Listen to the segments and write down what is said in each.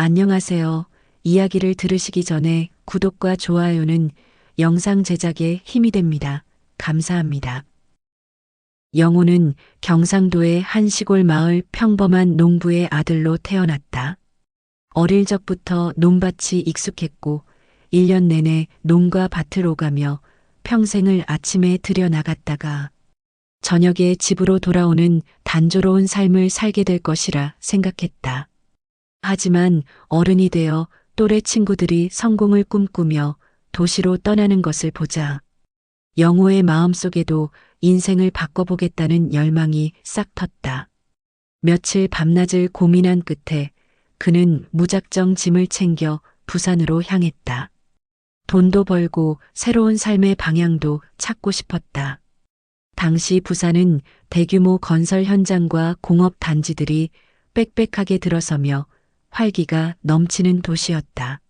안녕하세요. 이야기를 들으시기 전에 구독과 좋아요는 영상 제작에 힘이 됩니다. 감사합니다. 영호는 경상도의 한 시골 마을 평범한 농부의 아들로 태어났다. 어릴 적부터 논밭이 익숙했고 1년 내내 농과 밭을 오가며 평생을 아침에 들여나갔다가 저녁에 집으로 돌아오는 단조로운 삶을 살게 될 것이라 생각했다. 하지만 어른이 되어 또래 친구들이 성공을 꿈꾸며 도시로 떠나는 것을 보자 영호의 마음속에도 인생을 바꿔보겠다는 열망이 싹 텄다. 며칠 밤낮을 고민한 끝에 그는 무작정 짐을 챙겨 부산으로 향했다. 돈도 벌고 새로운 삶의 방향도 찾고 싶었다. 당시 부산은 대규모 건설 현장과 공업 단지들이 빽빽하게 들어서며 활기가 넘치는 도시였다.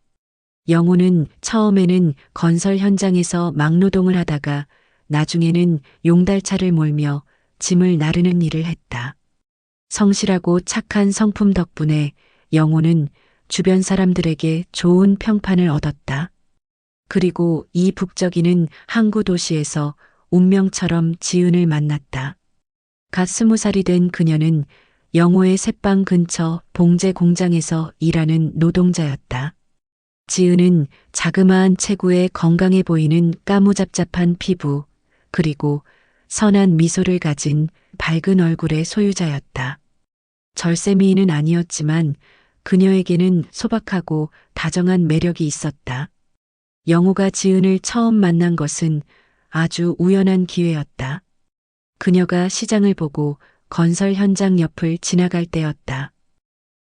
영호는 처음에는 건설 현장에서 막노동을 하다가 나중에는 용달차를 몰며 짐을 나르는 일을 했다. 성실하고 착한 성품 덕분에 영호는 주변 사람들에게 좋은 평판을 얻었다. 그리고 이 북적이는 항구 도시에서 운명처럼 지은을 만났다. 갓 20살이 된 그녀는 영호의 새빵 근처 봉제 공장에서 일하는 노동자였다. 지은은 자그마한 체구에 건강해 보이는 까무잡잡한 피부, 그리고 선한 미소를 가진 밝은 얼굴의 소유자였다. 절세미인은 아니었지만 그녀에게는 소박하고 다정한 매력이 있었다. 영호가 지은을 처음 만난 것은 아주 우연한 기회였다. 그녀가 시장을 보고 건설 현장 옆을 지나갈 때였다.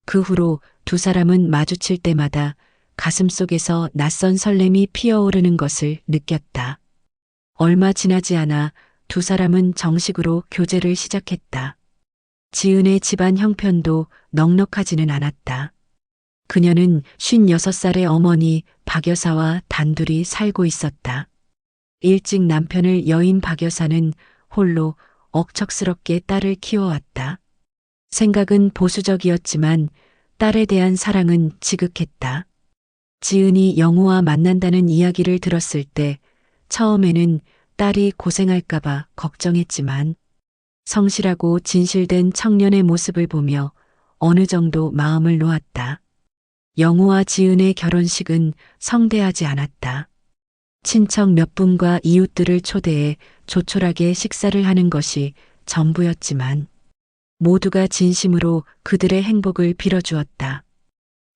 그 후로 두 사람은 마주칠 때마다 가슴속에서 낯선 설렘이 피어오르는 것을 느꼈다. 얼마 지나지 않아 두 사람은 정식으로 교제를 시작했다. 지은의 집안 형편도 넉넉하지는 않았다. 그녀는 56살의 어머니 박 여사와 단둘이 살고 있었다. 일찍 남편을 여인 박 여사는 홀로 억척스럽게 딸을 키워왔다. 생각은 보수적이었지만 딸에 대한 사랑은 지극했다. 지은이 영호와 만난다는 이야기를 들었을 때 처음에는 딸이 고생할까봐 걱정했지만 성실하고 진실된 청년의 모습을 보며 어느 정도 마음을 놓았다. 영호와 지은의 결혼식은 성대하지 않았다. 친척 몇 분과 이웃들을 초대해 조촐하게 식사를 하는 것이 전부였지만 모두가 진심으로 그들의 행복을 빌어주었다.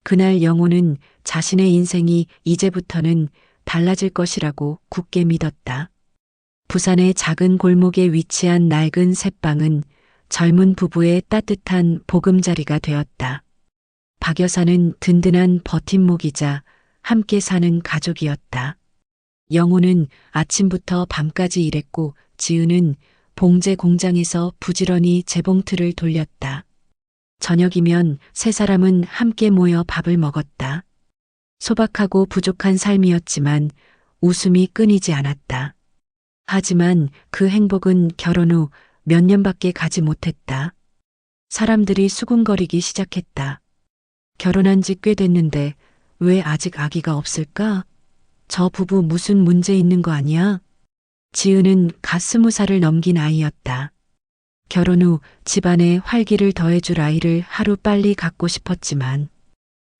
그날 영호는 자신의 인생이 이제부터는 달라질 것이라고 굳게 믿었다. 부산의 작은 골목에 위치한 낡은 새빵은 젊은 부부의 따뜻한 보금자리가 되었다. 박 여사는 든든한 버팀목이자 함께 사는 가족이었다. 영호는 아침부터 밤까지 일했고 지은은 봉제 공장에서 부지런히 재봉틀을 돌렸다. 저녁이면 세 사람은 함께 모여 밥을 먹었다. 소박하고 부족한 삶이었지만 웃음이 끊이지 않았다. 하지만 그 행복은 결혼 후 몇 년밖에 가지 못했다. 사람들이 수군거리기 시작했다. 결혼한 지 꽤 됐는데 왜 아직 아기가 없을까? 저 부부 무슨 문제 있는 거 아니야? 지은은 갓 20살을 넘긴 아이였다. 결혼 후 집안에 활기를 더해줄 아이를 하루 빨리 갖고 싶었지만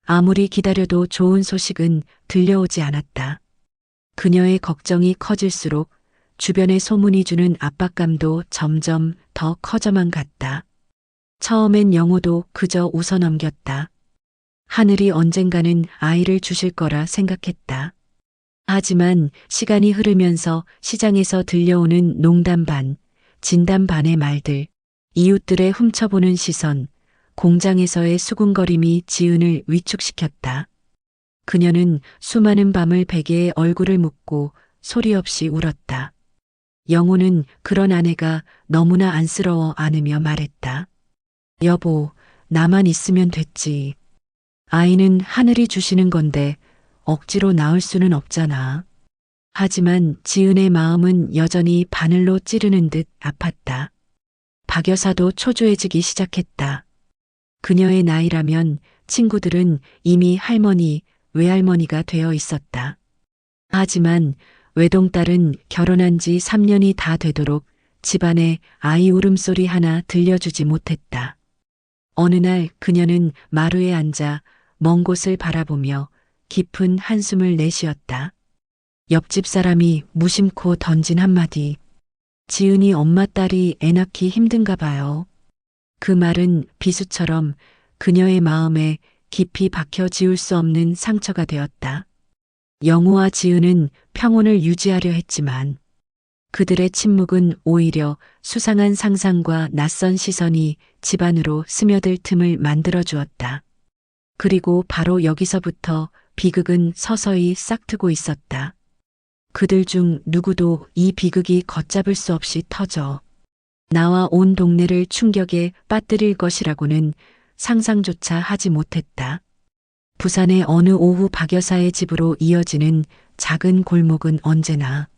아무리 기다려도 좋은 소식은 들려오지 않았다. 그녀의 걱정이 커질수록 주변의 소문이 주는 압박감도 점점 더 커져만 갔다. 처음엔 영호도 그저 웃어넘겼다. 하늘이 언젠가는 아이를 주실 거라 생각했다. 하지만 시간이 흐르면서 시장에서 들려오는 농담 반, 진담 반의 말들, 이웃들의 훔쳐보는 시선, 공장에서의 수군거림이 지은을 위축시켰다. 그녀는 수많은 밤을 베개에 얼굴을 묻고 소리 없이 울었다. 영호는 그런 아내가 너무나 안쓰러워 안으며 말했다. 여보, 나만 있으면 됐지. 아이는 하늘이 주시는 건데 억지로 낳을 수는 없잖아. 하지만 지은의 마음은 여전히 바늘로 찌르는 듯 아팠다. 박 여사도 초조해지기 시작했다. 그녀의 나이라면 친구들은 이미 할머니, 외할머니가 되어 있었다. 하지만 외동딸은 결혼한 지 3년이 다 되도록 집안에 아이 울음소리 하나 들려주지 못했다. 어느 날 그녀는 마루에 앉아 먼 곳을 바라보며 깊은 한숨을 내쉬었다. 옆집 사람이 무심코 던진 한마디. 지은이 엄마 딸이 애 낳기 힘든가 봐요. 그 말은 비수처럼 그녀의 마음에 깊이 박혀 지울 수 없는 상처가 되었다. 영호와 지은은 평온을 유지하려 했지만 그들의 침묵은 오히려 수상한 상상과 낯선 시선이 집안으로 스며들 틈을 만들어 주었다. 그리고 바로 여기서부터 비극은 서서히 싹트고 있었다. 그들 중 누구도 이 비극이 걷잡을 수 없이 터져 나와 온 동네를 충격에 빠뜨릴 것이라고는 상상조차 하지 못했다. 부산의 어느 오후 박 여사의 집으로 이어지는 작은 골목은 언제나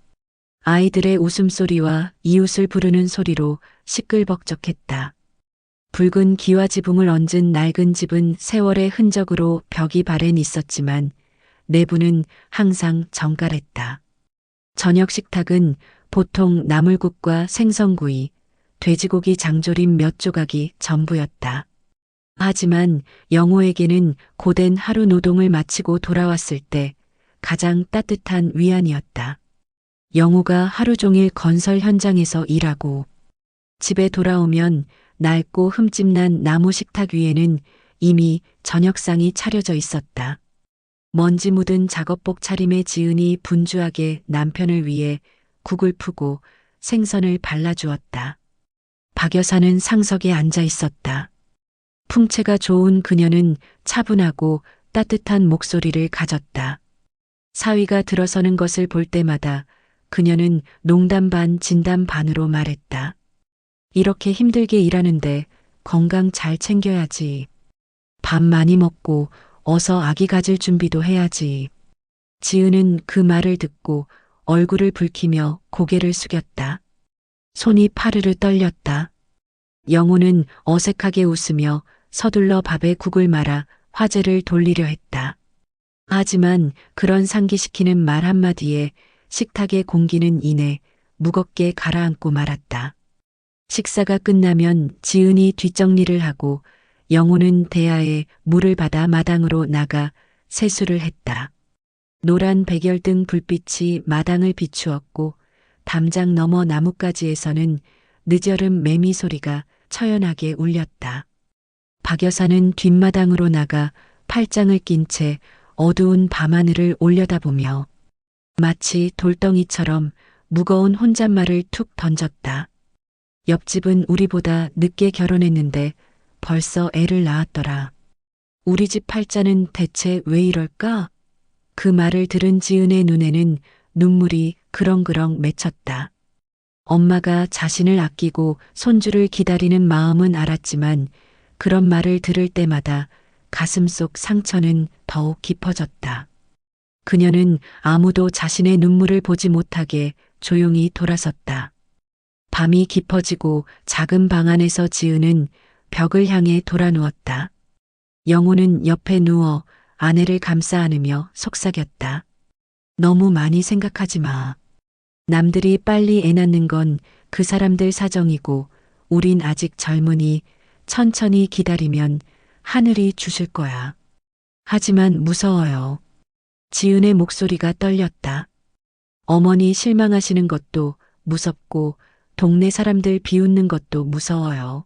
아이들의 웃음소리와 이웃을 부르는 소리로 시끌벅적했다. 붉은 기와지붕을 얹은 낡은 집은 세월의 흔적으로 벽이 바랜 있었지만 내부는 항상 정갈했다. 저녁 식탁은 보통 나물국과 생선구이, 돼지고기 장조림 몇 조각이 전부였다. 하지만 영호에게는 고된 하루 노동을 마치고 돌아왔을 때 가장 따뜻한 위안이었다. 영호가 하루 종일 건설 현장에서 일하고 집에 돌아오면 낡고 흠집난 나무 식탁 위에는 이미 저녁상이 차려져 있었다. 먼지 묻은 작업복 차림의 지은이 분주하게 남편을 위해 국을 푸고 생선을 발라주었다. 박 여사는 상석에 앉아 있었다. 풍채가 좋은 그녀는 차분하고 따뜻한 목소리를 가졌다. 사위가 들어서는 것을 볼 때마다 그녀는 농담 반 진담 반으로 말했다. 이렇게 힘들게 일하는데 건강 잘 챙겨야지. 밥 많이 먹고 어서 아기 가질 준비도 해야지. 지은은 그 말을 듣고 얼굴을 붉히며 고개를 숙였다. 손이 파르르 떨렸다. 영호는 어색하게 웃으며 서둘러 밥에 국을 말아 화제를 돌리려 했다. 하지만 그런 상기시키는 말 한마디에 식탁의 공기는 이내 무겁게 가라앉고 말았다. 식사가 끝나면 지은이 뒷정리를 하고 영호는 대야에 물을 받아 마당으로 나가 세수를 했다. 노란 백열등 불빛이 마당을 비추었고 담장 너머 나뭇가지에서는 늦여름 매미 소리가 처연하게 울렸다. 박 여사는 뒷마당으로 나가 팔짱을 낀 채 어두운 밤하늘을 올려다보며 마치 돌덩이처럼 무거운 혼잣말을 툭 던졌다. 옆집은 우리보다 늦게 결혼했는데 벌써 애를 낳았더라. 우리 집 팔자는 대체 왜 이럴까? 그 말을 들은 지은의 눈에는 눈물이 그렁그렁 맺혔다. 엄마가 자신을 아끼고 손주를 기다리는 마음은 알았지만 그런 말을 들을 때마다 가슴속 상처는 더욱 깊어졌다. 그녀는 아무도 자신의 눈물을 보지 못하게 조용히 돌아섰다. 밤이 깊어지고 작은 방 안에서 지은은 벽을 향해 돌아누웠다. 영호는 옆에 누워 아내를 감싸 안으며 속삭였다. 너무 많이 생각하지 마. 남들이 빨리 애 낳는 건 그 사람들 사정이고 우린 아직 젊으니 천천히 기다리면 하늘이 주실 거야. 하지만 무서워요. 지은의 목소리가 떨렸다. 어머니 실망하시는 것도 무섭고 동네 사람들 비웃는 것도 무서워요.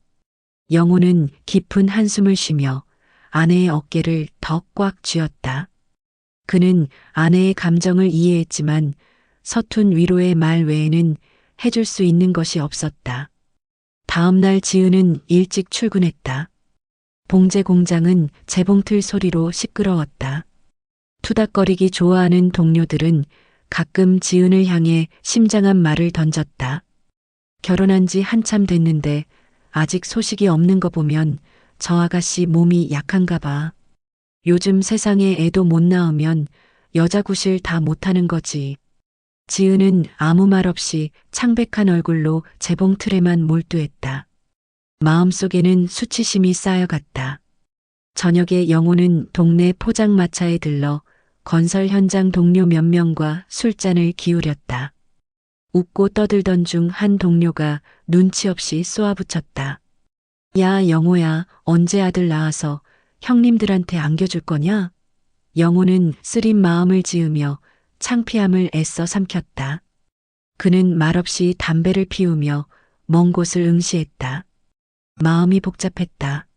영호는 깊은 한숨을 쉬며 아내의 어깨를 더 꽉 쥐었다. 그는 아내의 감정을 이해했지만 서툰 위로의 말 외에는 해줄 수 있는 것이 없었다. 다음 날 지은은 일찍 출근했다. 봉제 공장은 재봉틀 소리로 시끄러웠다. 투닥거리기 좋아하는 동료들은 가끔 지은을 향해 심장한 말을 던졌다. 결혼한 지 한참 됐는데 아직 소식이 없는 거 보면 저 아가씨 몸이 약한가 봐. 요즘 세상에 애도 못 낳으면 여자 구실 다 못하는 거지. 지은은 아무 말 없이 창백한 얼굴로 재봉틀에만 몰두했다. 마음속에는 수치심이 쌓여갔다. 저녁에 영호는 동네 포장마차에 들러 건설 현장 동료 몇 명과 술잔을 기울였다. 웃고 떠들던 중 한 동료가 눈치 없이 쏘아붙였다. 야, 영호야, 언제 아들 낳아서 형님들한테 안겨줄 거냐? 영호는 쓰린 마음을 지으며 창피함을 애써 삼켰다. 그는 말없이 담배를 피우며 먼 곳을 응시했다. 마음이 복잡했다.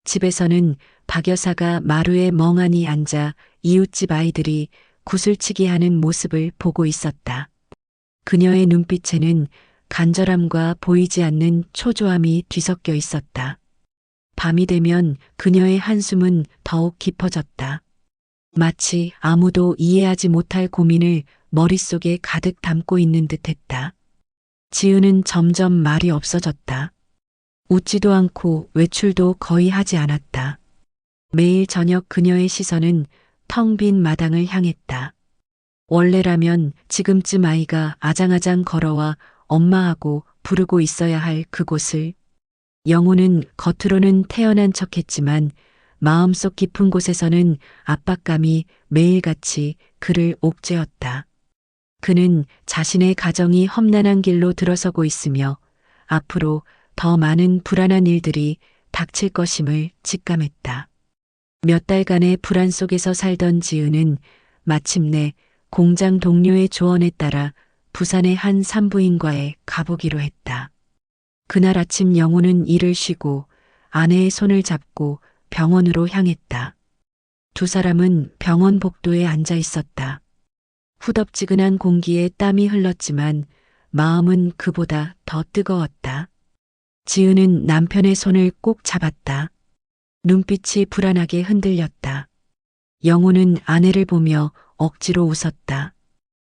집에서는 박 여사가 마루에 멍하니 앉아 이웃집 아이들이 구슬치기 하는 모습을 보고 있었다. 그녀의 눈빛에는 간절함과 보이지 않는 초조함이 뒤섞여 있었다. 밤이 되면 그녀의 한숨은 더욱 깊어졌다. 마치 아무도 이해하지 못할 고민을 머릿속에 가득 담고 있는 듯했다. 지은은 점점 말이 없어졌다. 웃지도 않고 외출도 거의 하지 않았다. 매일 저녁 그녀의 시선은 텅 빈 마당을 향했다. 원래라면 지금쯤 아이가 아장아장 걸어와 엄마하고 부르고 있어야 할 그곳을. 영호는 겉으로는 태연한 척했지만 마음속 깊은 곳에서는 압박감이 매일같이 그를 옥죄었다. 그는 자신의 가정이 험난한 길로 들어서고 있으며 앞으로 더 많은 불안한 일들이 닥칠 것임을 직감했다. 몇 달간의 불안 속에서 살던 지은은 마침내 공장 동료의 조언에 따라 부산의 한 산부인과에 가보기로 했다. 그날 아침 영호는 일을 쉬고 아내의 손을 잡고 병원으로 향했다. 두 사람은 병원 복도에 앉아 있었다. 후덥지근한 공기에 땀이 흘렀지만 마음은 그보다 더 뜨거웠다. 지은은 남편의 손을 꼭 잡았다. 눈빛이 불안하게 흔들렸다. 영호는 아내를 보며 억지로 웃었다.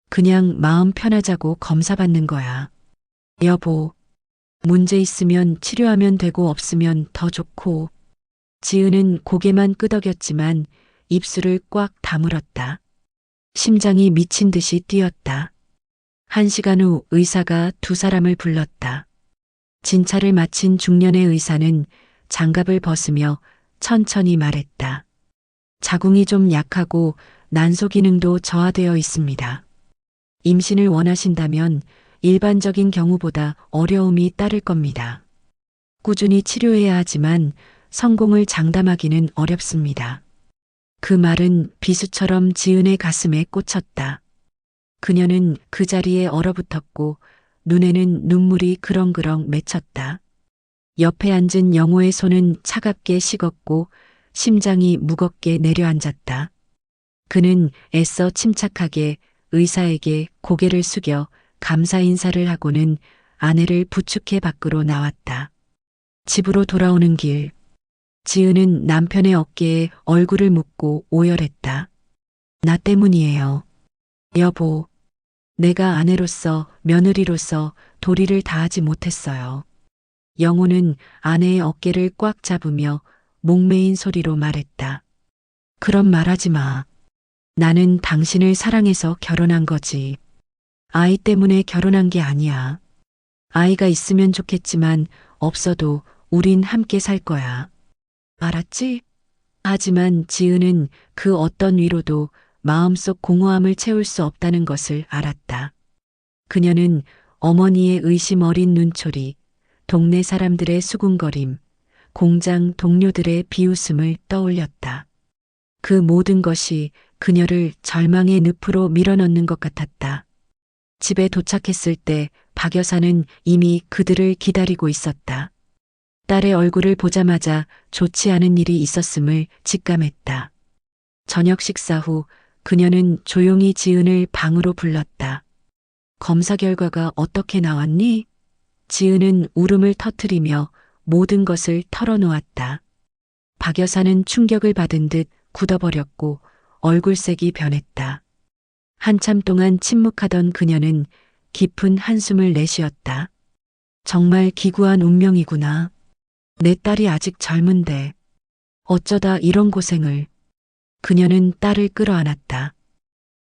그냥 마음 편하자고 검사받는 거야. 여보, 문제 있으면 치료하면 되고 없으면 더 좋고. 지은은 고개만 끄덕였지만 입술을 꽉 다물었다. 심장이 미친 듯이 뛰었다. 1시간 후 의사가 두 사람을 불렀다. 진찰을 마친 중년의 의사는 장갑을 벗으며 천천히 말했다. 자궁이 좀 약하고 난소 기능도 저하되어 있습니다. 임신을 원하신다면 일반적인 경우보다 어려움이 따를 겁니다. 꾸준히 치료해야 하지만 성공을 장담하기는 어렵습니다. 그 말은 비수처럼 지은의 가슴에 꽂혔다. 그녀는 그 자리에 얼어붙었고 눈에는 눈물이 그렁그렁 맺혔다. 옆에 앉은 영호의 손은 차갑게 식었고 심장이 무겁게 내려앉았다. 그는 애써 침착하게 의사에게 고개를 숙여 감사 인사를 하고는 아내를 부축해 밖으로 나왔다. 집으로 돌아오는 길, 지은은 남편의 어깨에 얼굴을 묻고 오열했다. 나 때문이에요. 여보, 내가 아내로서 며느리로서 도리를 다하지 못했어요. 영호는 아내의 어깨를 꽉 잡으며 목매인 소리로 말했다. 그런 말하지 마. 나는 당신을 사랑해서 결혼한 거지. 아이 때문에 결혼한 게 아니야. 아이가 있으면 좋겠지만 없어도 우린 함께 살 거야. 알았지? 하지만 지은은 그 어떤 위로도 마음속 공허함을 채울 수 없다는 것을 알았다. 그녀는 어머니의 의심 어린 눈초리, 동네 사람들의 수군거림, 공장 동료들의 비웃음을 떠올렸다. 그 모든 것이 그녀를 절망의 늪으로 밀어넣는 것 같았다. 집에 도착했을 때 박 여사는 이미 그들을 기다리고 있었다. 딸의 얼굴을 보자마자 좋지 않은 일이 있었음을 직감했다. 저녁 식사 후 그녀는 조용히 지은을 방으로 불렀다. 검사 결과가 어떻게 나왔니? 지은은 울음을 터뜨리며 모든 것을 털어놓았다. 박 여사는 충격을 받은 듯 굳어버렸고 얼굴색이 변했다. 한참 동안 침묵하던 그녀는 깊은 한숨을 내쉬었다. 정말 기구한 운명이구나. 내 딸이 아직 젊은데 어쩌다 이런 고생을. 그녀는 딸을 끌어안았다.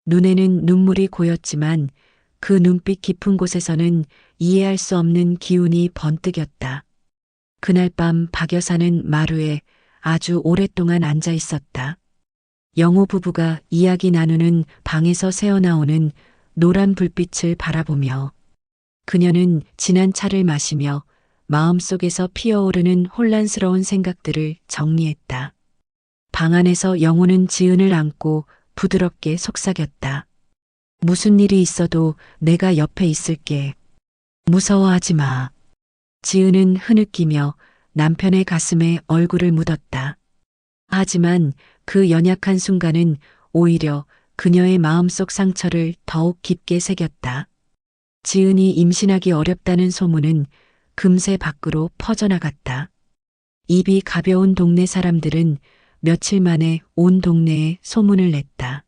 눈에는 눈물이 고였지만 그 눈빛 깊은 곳에서는 이해할 수 없는 기운이 번뜩였다. 그날 밤 박 여사는 마루에 아주 오랫동안 앉아 있었다. 영호 부부가 이야기 나누는 방에서 새어나오는 노란 불빛을 바라보며 그녀는 진한 차를 마시며 마음속에서 피어오르는 혼란스러운 생각들을 정리했다. 방 안에서 영호는 지은을 안고 부드럽게 속삭였다. 무슨 일이 있어도 내가 옆에 있을게. 무서워하지 마. 지은은 흐느끼며 남편의 가슴에 얼굴을 묻었다. 하지만 그 연약한 순간은 오히려 그녀의 마음속 상처를 더욱 깊게 새겼다. 지은이 임신하기 어렵다는 소문은 금세 밖으로 퍼져나갔다. 입이 가벼운 동네 사람들은 며칠 만에 온 동네에 소문을 냈다.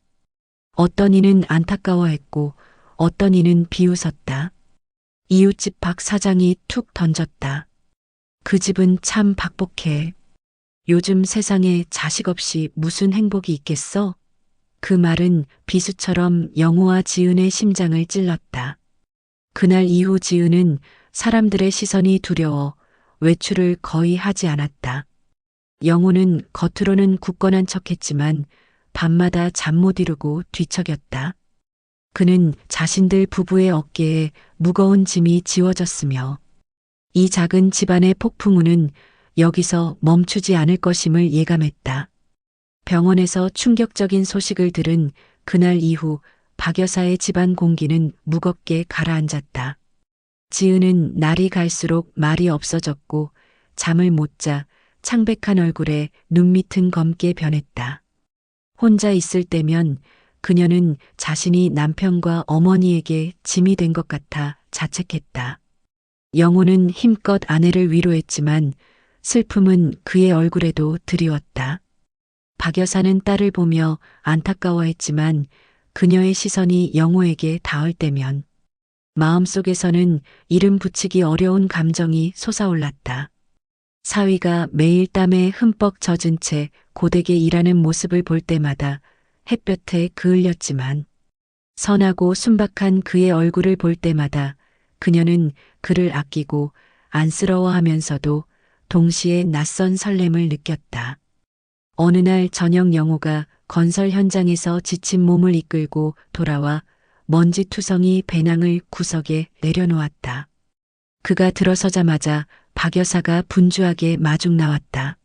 어떤 이는 안타까워했고 어떤 이는 비웃었다. 이웃집 박 사장이 툭 던졌다. 그 집은 참 박복해. 요즘 세상에 자식 없이 무슨 행복이 있겠어? 그 말은 비수처럼 영호와 지은의 심장을 찔렀다. 그날 이후 지은은 사람들의 시선이 두려워 외출을 거의 하지 않았다. 영호는 겉으로는 굳건한 척했지만 밤마다 잠 못 이루고 뒤척였다. 그는 자신들 부부의 어깨에 무거운 짐이 지워졌으며 이 작은 집안의 폭풍우는 여기서 멈추지 않을 것임을 예감했다. 병원에서 충격적인 소식을 들은 그날 이후 박 여사의 집안 공기는 무겁게 가라앉았다. 지은은 날이 갈수록 말이 없어졌고 잠을 못 자 창백한 얼굴에 눈밑은 검게 변했다. 혼자 있을 때면 그녀는 자신이 남편과 어머니에게 짐이 된 것 같아 자책했다. 영호는 힘껏 아내를 위로했지만 슬픔은 그의 얼굴에도 드리웠다. 박 여사는 딸을 보며 안타까워했지만 그녀의 시선이 영호에게 닿을 때면 마음속에서는 이름 붙이기 어려운 감정이 솟아올랐다. 사위가 매일 땀에 흠뻑 젖은 채 고되게 일하는 모습을 볼 때마다 햇볕에 그을렸지만 선하고 순박한 그의 얼굴을 볼 때마다 그녀는 그를 아끼고 안쓰러워하면서도 동시에 낯선 설렘을 느꼈다. 어느 날 저녁 영호가 건설 현장에서 지친 몸을 이끌고 돌아와 먼지투성이 배낭을 구석에 내려놓았다. 그가 들어서자마자 박 여사가 분주하게 마중 나왔다.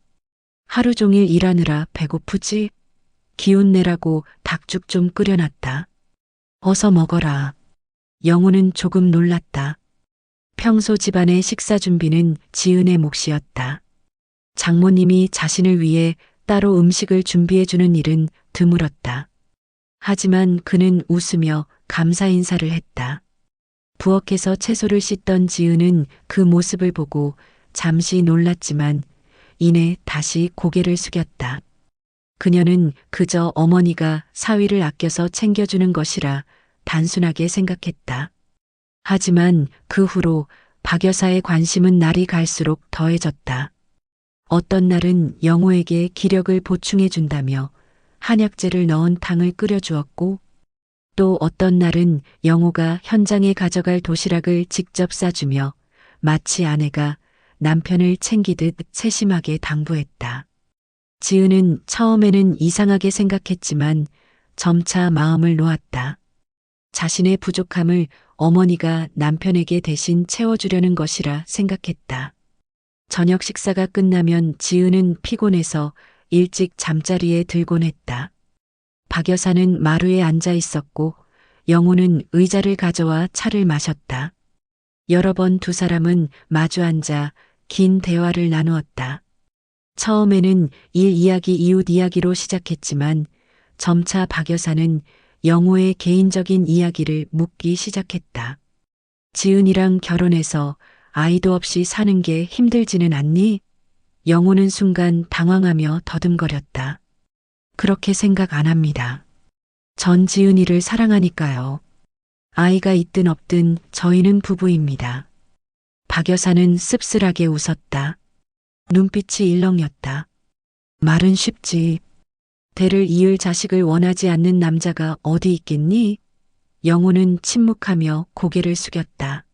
하루 종일 일하느라 배고프지? 기운 내라고 닭죽 좀 끓여놨다. 어서 먹어라. 영호는 조금 놀랐다. 평소 집안의 식사 준비는 지은의 몫이었다. 장모님이 자신을 위해 따로 음식을 준비해주는 일은 드물었다. 하지만 그는 웃으며 감사 인사를 했다. 부엌에서 채소를 씻던 지은은 그 모습을 보고 잠시 놀랐지만 이내 다시 고개를 숙였다. 그녀는 그저 어머니가 사위를 아껴서 챙겨주는 것이라 단순하게 생각했다. 하지만 그 후로 박 여사의 관심은 날이 갈수록 더해졌다. 어떤 날은 영호에게 기력을 보충해 준다며 한약재를 넣은 탕을 끓여주었고 또 어떤 날은 영호가 현장에 가져갈 도시락을 직접 싸주며 마치 아내가 남편을 챙기듯 세심하게 당부했다. 지은은 처음에는 이상하게 생각했지만 점차 마음을 놓았다. 자신의 부족함을 어머니가 남편에게 대신 채워주려는 것이라 생각했다. 저녁 식사가 끝나면 지은은 피곤해서 일찍 잠자리에 들곤 했다. 박 여사는 마루에 앉아 있었고 영호는 의자를 가져와 차를 마셨다. 여러 번 두 사람은 마주 앉아 긴 대화를 나누었다. 처음에는 일 이야기, 이웃 이야기로 시작했지만 점차 박 여사는 영호의 개인적인 이야기를 묻기 시작했다. 지은이랑 결혼해서 아이도 없이 사는 게 힘들지는 않니? 영호는 순간 당황하며 더듬거렸다. 그렇게 생각 안 합니다. 전 지은이를 사랑하니까요. 아이가 있든 없든 저희는 부부입니다. 박 여사는 씁쓸하게 웃었다. 눈빛이 일렁였다. 말은 쉽지. 대를 이을 자식을 원하지 않는 남자가 어디 있겠니? 영호는 침묵하며 고개를 숙였다.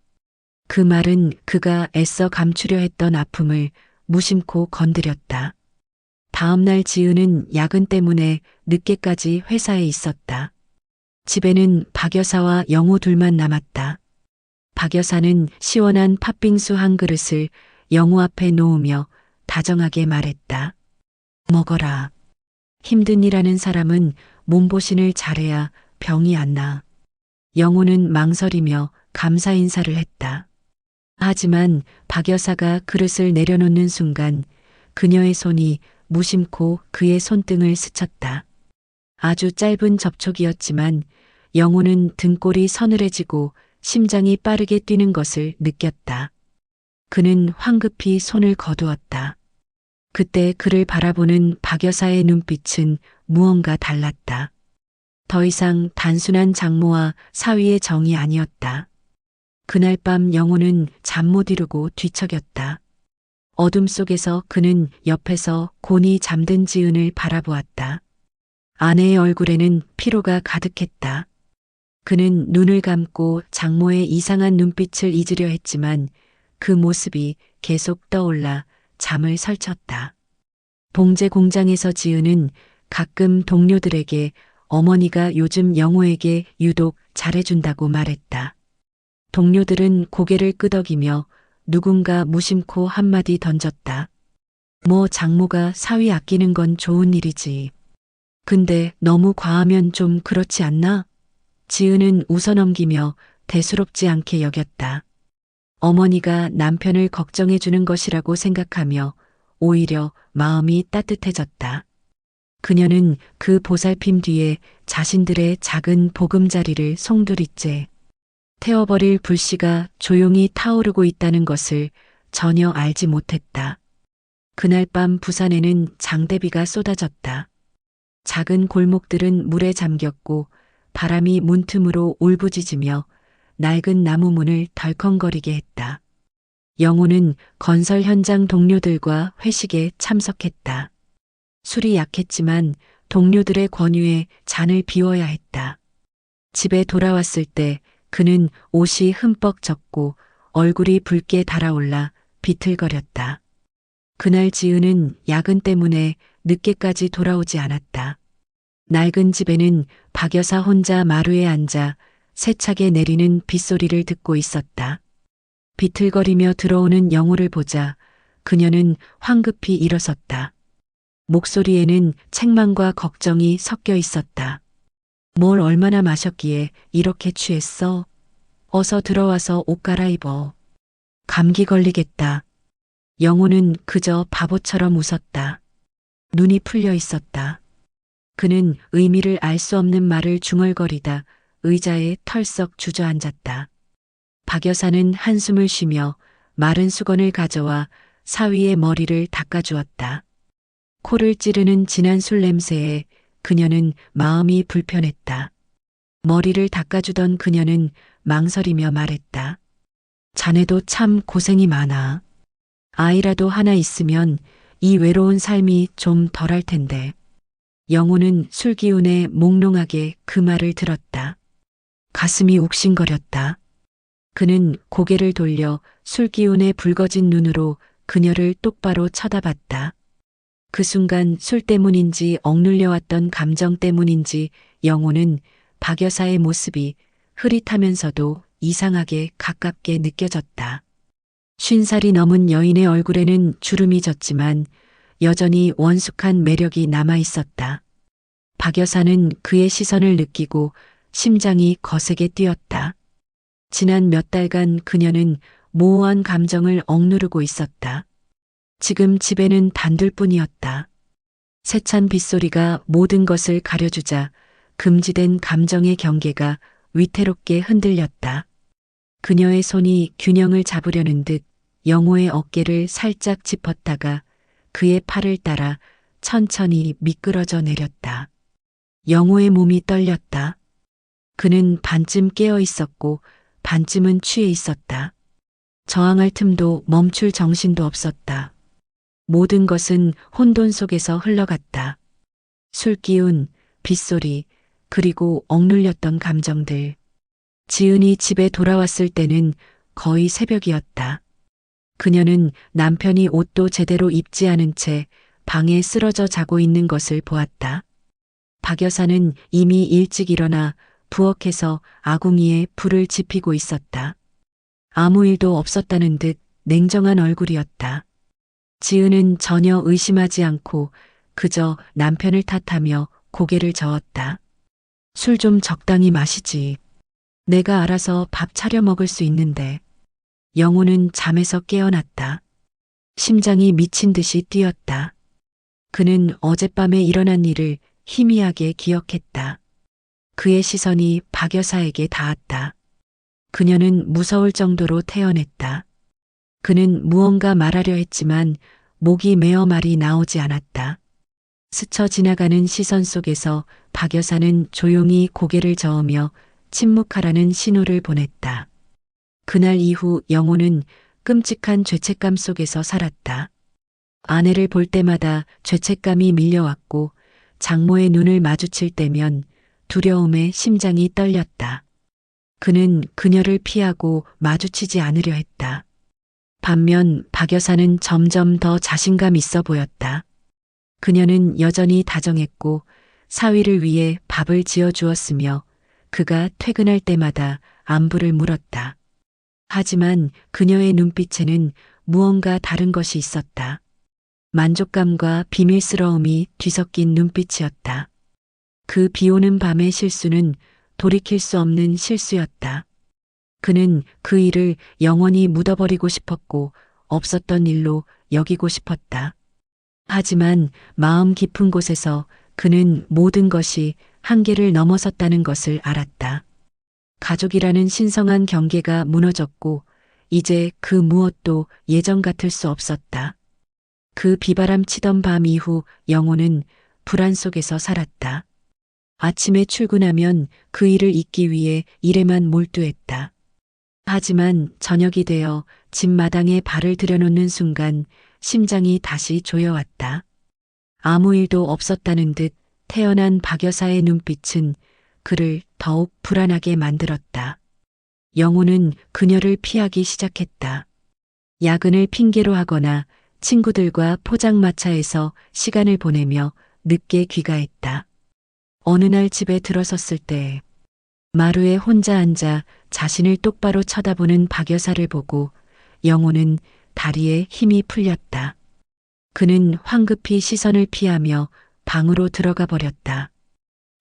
그 말은 그가 애써 감추려 했던 아픔을 무심코 건드렸다. 다음날 지은은 야근 때문에 늦게까지 회사에 있었다. 집에는 박 여사와 영호 둘만 남았다. 박 여사는 시원한 팥빙수 한 그릇을 영호 앞에 놓으며 다정하게 말했다. 먹어라. 힘든 일하는 사람은 몸보신을 잘해야 병이 안 나. 영호는 망설이며 감사 인사를 했다. 하지만 박 여사가 그릇을 내려놓는 순간 그녀의 손이 무심코 그의 손등을 스쳤다. 아주 짧은 접촉이었지만 영호는 등골이 서늘해지고 심장이 빠르게 뛰는 것을 느꼈다. 그는 황급히 손을 거두었다. 그때 그를 바라보는 박 여사의 눈빛은 무언가 달랐다. 더 이상 단순한 장모와 사위의 정이 아니었다. 그날 밤 영호는 잠 못 이루고 뒤척였다. 어둠 속에서 그는 옆에서 곤히 잠든 지은을 바라보았다. 아내의 얼굴에는 피로가 가득했다. 그는 눈을 감고 장모의 이상한 눈빛을 잊으려 했지만 그 모습이 계속 떠올라 잠을 설쳤다. 봉제 공장에서 지은은 가끔 동료들에게 어머니가 요즘 영호에게 유독 잘해준다고 말했다. 동료들은 고개를 끄덕이며 누군가 무심코 한마디 던졌다. 뭐 장모가 사위 아끼는 건 좋은 일이지. 근데 너무 과하면 좀 그렇지 않나? 지은은 웃어넘기며 대수롭지 않게 여겼다. 어머니가 남편을 걱정해 주는 것이라고 생각하며 오히려 마음이 따뜻해졌다. 그녀는 그 보살핌 뒤에 자신들의 작은 보금자리를 송두리째 태워버릴 불씨가 조용히 타오르고 있다는 것을 전혀 알지 못했다. 그날 밤 부산에는 장대비가 쏟아졌다. 작은 골목들은 물에 잠겼고 바람이 문틈으로 울부짖으며 낡은 나무 문을 덜컹거리게 했다. 영호는 건설 현장 동료들과 회식에 참석했다. 술이 약했지만 동료들의 권유에 잔을 비워야 했다. 집에 돌아왔을 때 그는 옷이 흠뻑 젖고 얼굴이 붉게 달아올라 비틀거렸다. 그날 지은은 야근 때문에 늦게까지 돌아오지 않았다. 낡은 집에는 박 여사 혼자 마루에 앉아 세차게 내리는 빗소리를 듣고 있었다. 비틀거리며 들어오는 영호를 보자 그녀는 황급히 일어섰다. 목소리에는 책망과 걱정이 섞여 있었다. 뭘 얼마나 마셨기에 이렇게 취했어? 어서 들어와서 옷 갈아입어. 감기 걸리겠다. 영호는 그저 바보처럼 웃었다. 눈이 풀려 있었다. 그는 의미를 알 수 없는 말을 중얼거리다 의자에 털썩 주저앉았다. 박 여사는 한숨을 쉬며 마른 수건을 가져와 사위의 머리를 닦아주었다. 코를 찌르는 진한 술 냄새에 그녀는 마음이 불편했다. 머리를 닦아주던 그녀는 망설이며 말했다. 자네도 참 고생이 많아. 아이라도 하나 있으면 이 외로운 삶이 좀 덜할 텐데. 영호는 술 기운에 몽롱하게 그 말을 들었다. 가슴이 욱신거렸다. 그는 고개를 돌려 술 기운에 붉어진 눈으로 그녀를 똑바로 쳐다봤다. 그 순간 술 때문인지 억눌려왔던 감정 때문인지 영호는 박 여사의 모습이 흐릿하면서도 이상하게 가깝게 느껴졌다. 50살이 넘은 여인의 얼굴에는 주름이 졌지만 여전히 원숙한 매력이 남아 있었다. 박 여사는 그의 시선을 느끼고 심장이 거세게 뛰었다. 지난 몇 달간 그녀는 모호한 감정을 억누르고 있었다. 지금 집에는 단둘뿐이었다. 세찬 빗소리가 모든 것을 가려주자 금지된 감정의 경계가 위태롭게 흔들렸다. 그녀의 손이 균형을 잡으려는 듯 영호의 어깨를 살짝 짚었다가 그의 팔을 따라 천천히 미끄러져 내렸다. 영호의 몸이 떨렸다. 그는 반쯤 깨어 있었고 반쯤은 취해 있었다. 저항할 틈도 멈출 정신도 없었다. 모든 것은 혼돈 속에서 흘러갔다. 술기운, 빗소리, 그리고 억눌렸던 감정들. 지은이 집에 돌아왔을 때는 거의 새벽이었다. 그녀는 남편이 옷도 제대로 입지 않은 채 방에 쓰러져 자고 있는 것을 보았다. 박 여사는 이미 일찍 일어나 부엌에서 아궁이에 불을 지피고 있었다. 아무 일도 없었다는 듯 냉정한 얼굴이었다. 지은은 전혀 의심하지 않고 그저 남편을 탓하며 고개를 저었다. 술 좀 적당히 마시지. 내가 알아서 밥 차려 먹을 수 있는데. 영호는 잠에서 깨어났다. 심장이 미친 듯이 뛰었다. 그는 어젯밤에 일어난 일을 희미하게 기억했다. 그의 시선이 박 여사에게 닿았다. 그녀는 무서울 정도로 태연했다. 그는 무언가 말하려 했지만 목이 메어 말이 나오지 않았다. 스쳐 지나가는 시선 속에서 박 여사는 조용히 고개를 저으며 침묵하라는 신호를 보냈다. 그날 이후 영호는 끔찍한 죄책감 속에서 살았다. 아내를 볼 때마다 죄책감이 밀려왔고 장모의 눈을 마주칠 때면 두려움에 심장이 떨렸다. 그는 그녀를 피하고 마주치지 않으려 했다. 반면 박 여사는 점점 더 자신감 있어 보였다. 그녀는 여전히 다정했고 사위를 위해 밥을 지어 주었으며 그가 퇴근할 때마다 안부를 물었다. 하지만 그녀의 눈빛에는 무언가 다른 것이 있었다. 만족감과 비밀스러움이 뒤섞인 눈빛이었다. 그 비오는 밤의 실수는 돌이킬 수 없는 실수였다. 그는 그 일을 영원히 묻어버리고 싶었고 없었던 일로 여기고 싶었다. 하지만 마음 깊은 곳에서 그는 모든 것이 한계를 넘어섰다는 것을 알았다. 가족이라는 신성한 경계가 무너졌고 이제 그 무엇도 예전 같을 수 없었다. 그 비바람 치던 밤 이후 영호는 불안 속에서 살았다. 아침에 출근하면 그 일을 잊기 위해 일에만 몰두했다. 하지만 저녁이 되어 집 마당에 발을 들여놓는 순간 심장이 다시 조여왔다. 아무 일도 없었다는 듯 태연한 박 여사의 눈빛은 그를 더욱 불안하게 만들었다. 영호는 그녀를 피하기 시작했다. 야근을 핑계로 하거나 친구들과 포장마차에서 시간을 보내며 늦게 귀가했다. 어느 날 집에 들어섰을 때 마루에 혼자 앉아 자신을 똑바로 쳐다보는 박 여사를 보고 영호는 다리에 힘이 풀렸다. 그는 황급히 시선을 피하며 방으로 들어가 버렸다.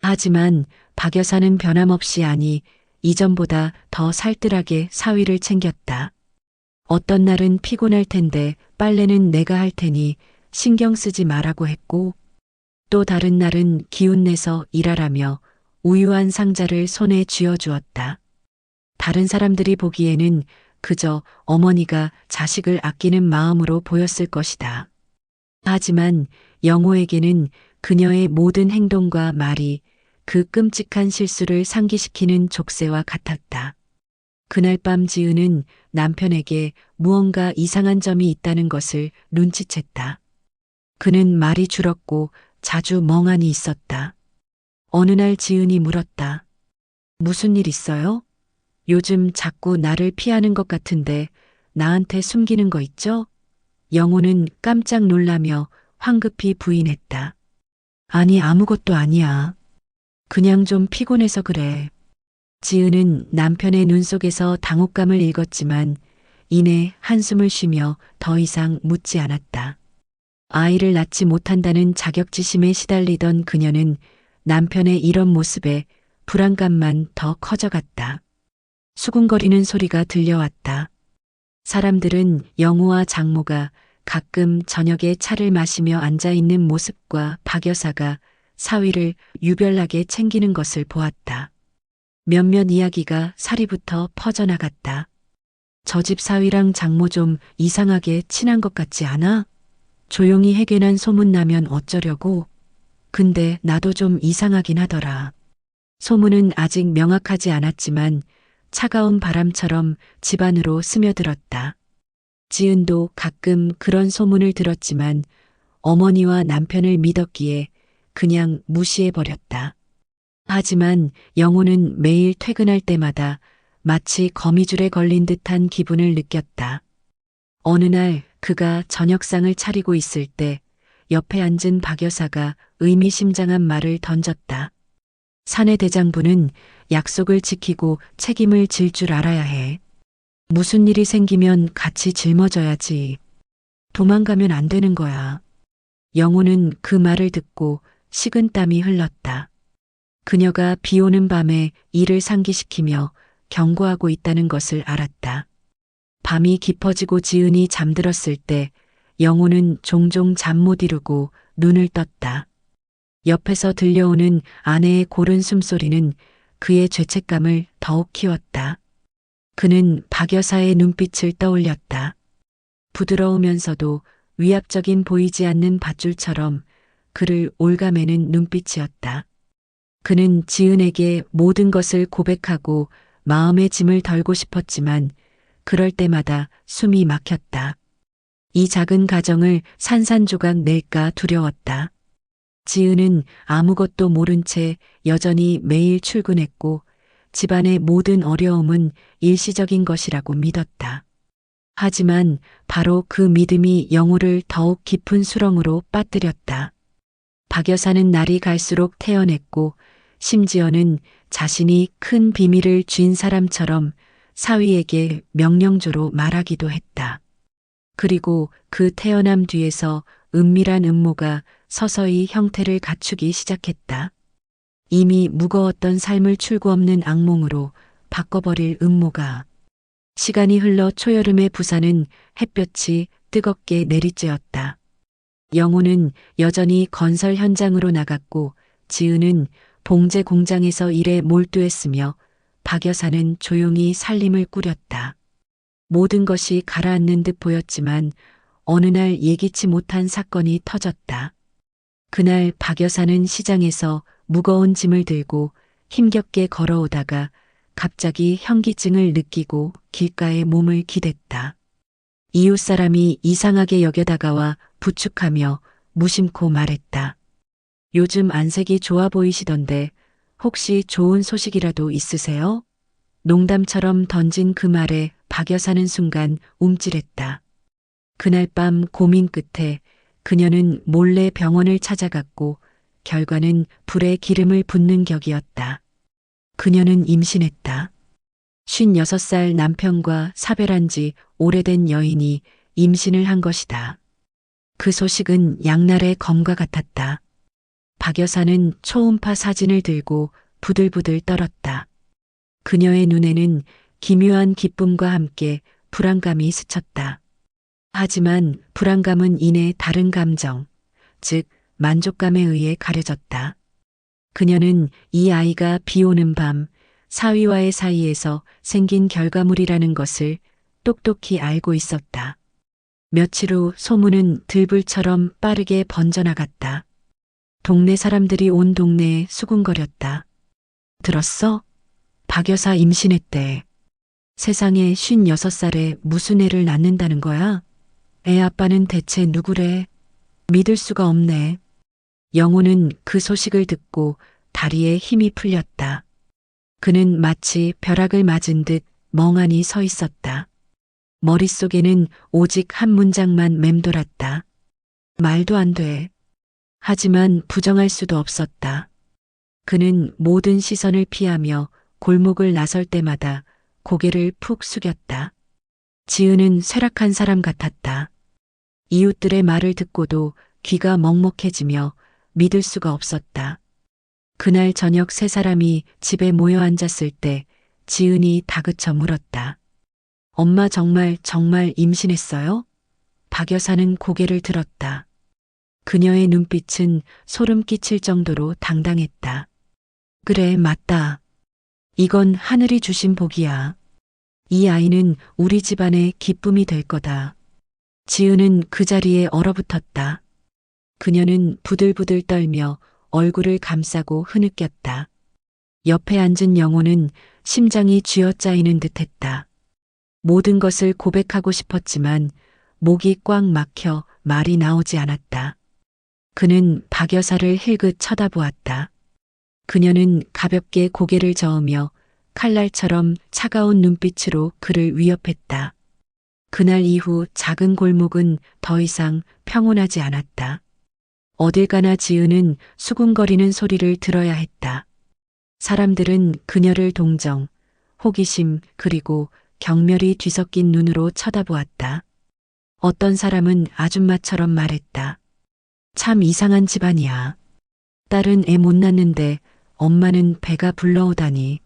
하지만 박 여사는 변함없이 아니 이전보다 더 살뜰하게 사위를 챙겼다. 어떤 날은 피곤할 텐데 빨래는 내가 할 테니 신경 쓰지 말라고 했고 또 다른 날은 기운내서 일하라며 우유 한 상자를 손에 쥐어주었다. 다른 사람들이 보기에는 그저 어머니가 자식을 아끼는 마음으로 보였을 것이다. 하지만 영호에게는 그녀의 모든 행동과 말이 그 끔찍한 실수를 상기시키는 족쇄와 같았다. 그날 밤 지은은 남편에게 무언가 이상한 점이 있다는 것을 눈치챘다. 그는 말이 줄었고 자주 멍하니 있었다. 어느 날 지은이 물었다. 무슨 일 있어요? 요즘 자꾸 나를 피하는 것 같은데 나한테 숨기는 거 있죠? 영호는 깜짝 놀라며 황급히 부인했다. 아니 아무것도 아니야. 그냥 좀 피곤해서 그래. 지은은 남편의 눈 속에서 당혹감을 읽었지만 이내 한숨을 쉬며 더 이상 묻지 않았다. 아이를 낳지 못한다는 자격지심에 시달리던 그녀는 남편의 이런 모습에 불안감만 더 커져갔다. 수군거리는 소리가 들려왔다. 사람들은 영호와 장모가 가끔 저녁에 차를 마시며 앉아있는 모습과 박 여사가 사위를 유별나게 챙기는 것을 보았다. 몇몇 이야기가 사리부터 퍼져나갔다. 저 집 사위랑 장모 좀 이상하게 친한 것 같지 않아? 조용히 해괴난 소문나면 어쩌려고? 근데 나도 좀 이상하긴 하더라. 소문은 아직 명확하지 않았지만 차가운 바람처럼 집안으로 스며들었다. 지은도 가끔 그런 소문을 들었지만 어머니와 남편을 믿었기에 그냥 무시해버렸다. 하지만 영호는 매일 퇴근할 때마다 마치 거미줄에 걸린 듯한 기분을 느꼈다. 어느 날 그가 저녁상을 차리고 있을 때 옆에 앉은 박 여사가 의미심장한 말을 던졌다. 사내 대장부는 약속을 지키고 책임을 질 줄 알아야 해. 무슨 일이 생기면 같이 짊어져야지. 도망가면 안 되는 거야. 영호는 그 말을 듣고 식은땀이 흘렀다. 그녀가 비 오는 밤에 일을 상기시키며 경고하고 있다는 것을 알았다. 밤이 깊어지고 지은이 잠들었을 때 영호는 종종 잠 못 이루고 눈을 떴다. 옆에서 들려오는 아내의 고른 숨소리는 그의 죄책감을 더욱 키웠다. 그는 박 여사의 눈빛을 떠올렸다. 부드러우면서도 위압적인 보이지 않는 밧줄처럼 그를 올가매는 눈빛이었다. 그는 지은에게 모든 것을 고백하고 마음의 짐을 덜고 싶었지만 그럴 때마다 숨이 막혔다. 이 작은 가정을 산산조각 낼까 두려웠다. 지은은 아무것도 모른 채 여전히 매일 출근했고 집안의 모든 어려움은 일시적인 것이라고 믿었다. 하지만 바로 그 믿음이 영호를 더욱 깊은 수렁으로 빠뜨렸다. 박 여사는 날이 갈수록 태연했고 심지어는 자신이 큰 비밀을 쥔 사람처럼 사위에게 명령조로 말하기도 했다. 그리고 그 태어남 뒤에서 은밀한 음모가 서서히 형태를 갖추기 시작했다. 이미 무거웠던 삶을 출구 없는 악몽으로 바꿔버릴 음모가. 시간이 흘러 초여름의 부산은 햇볕이 뜨겁게 내리쬐었다. 영호는 여전히 건설 현장으로 나갔고 지은은 봉제 공장에서 일에 몰두했으며 박 여사는 조용히 살림을 꾸렸다. 모든 것이 가라앉는 듯 보였지만 어느 날 예기치 못한 사건이 터졌다. 그날 박 여사는 시장에서 무거운 짐을 들고 힘겹게 걸어오다가 갑자기 현기증을 느끼고 길가에 몸을 기댔다. 이웃 사람이 이상하게 여겨 다가와 부축하며 무심코 말했다. 요즘 안색이 좋아 보이시던데 혹시 좋은 소식이라도 있으세요? 농담처럼 던진 그 말에 박 여사는 순간 움찔했다. 그날 밤 고민 끝에 그녀는 몰래 병원을 찾아갔고 결과는 불에 기름을 붓는 격이었다. 그녀는 임신했다. 56살 남편과 사별한 지 오래된 여인이 임신을 한 것이다. 그 소식은 양날의 검과 같았다. 박 여사는 초음파 사진을 들고 부들부들 떨었다. 그녀의 눈에는 기묘한 기쁨과 함께 불안감이 스쳤다. 하지만 불안감은 이내 다른 감정, 즉 만족감에 의해 가려졌다. 그녀는 이 아이가 비 오는 밤 사위와의 사이에서 생긴 결과물이라는 것을 똑똑히 알고 있었다. 며칠 후 소문은 들불처럼 빠르게 번져나갔다. 동네 사람들이 온 동네에 수군거렸다. 들었어? 박 여사 임신했대. 세상에 56살에 무슨 애를 낳는다는 거야? 애 아빠는 대체 누구래? 믿을 수가 없네. 영호는 그 소식을 듣고 다리에 힘이 풀렸다. 그는 마치 벼락을 맞은 듯 멍하니 서 있었다. 머릿속에는 오직 한 문장만 맴돌았다. 말도 안 돼. 하지만 부정할 수도 없었다. 그는 모든 시선을 피하며 골목을 나설 때마다 고개를 푹 숙였다. 지은은 쇠락한 사람 같았다. 이웃들의 말을 듣고도 귀가 먹먹해지며 믿을 수가 없었다. 그날 저녁 세 사람이 집에 모여 앉았을 때 지은이 다그쳐 물었다. 엄마 정말 임신했어요? 박 여사는 고개를 들었다. 그녀의 눈빛은 소름 끼칠 정도로 당당했다. 그래, 맞다. 이건 하늘이 주신 복이야. 이 아이는 우리 집안의 기쁨이 될 거다. 지은은 그 자리에 얼어붙었다. 그녀는 부들부들 떨며 얼굴을 감싸고 흐느꼈다. 옆에 앉은 영호는 심장이 쥐어짜이는 듯했다. 모든 것을 고백하고 싶었지만 목이 꽉 막혀 말이 나오지 않았다. 그는 박 여사를 흘긋 쳐다보았다. 그녀는 가볍게 고개를 저으며 칼날처럼 차가운 눈빛으로 그를 위협했다. 그날 이후 작은 골목은 더 이상 평온하지 않았다. 어딜 가나 지은은 수군거리는 소리를 들어야 했다. 사람들은 그녀를 동정, 호기심 그리고 경멸이 뒤섞인 눈으로 쳐다보았다. 어떤 사람은 아줌마처럼 말했다. 참 이상한 집안이야. 딸은 애 못 낳는데 엄마는 배가 불러오다니.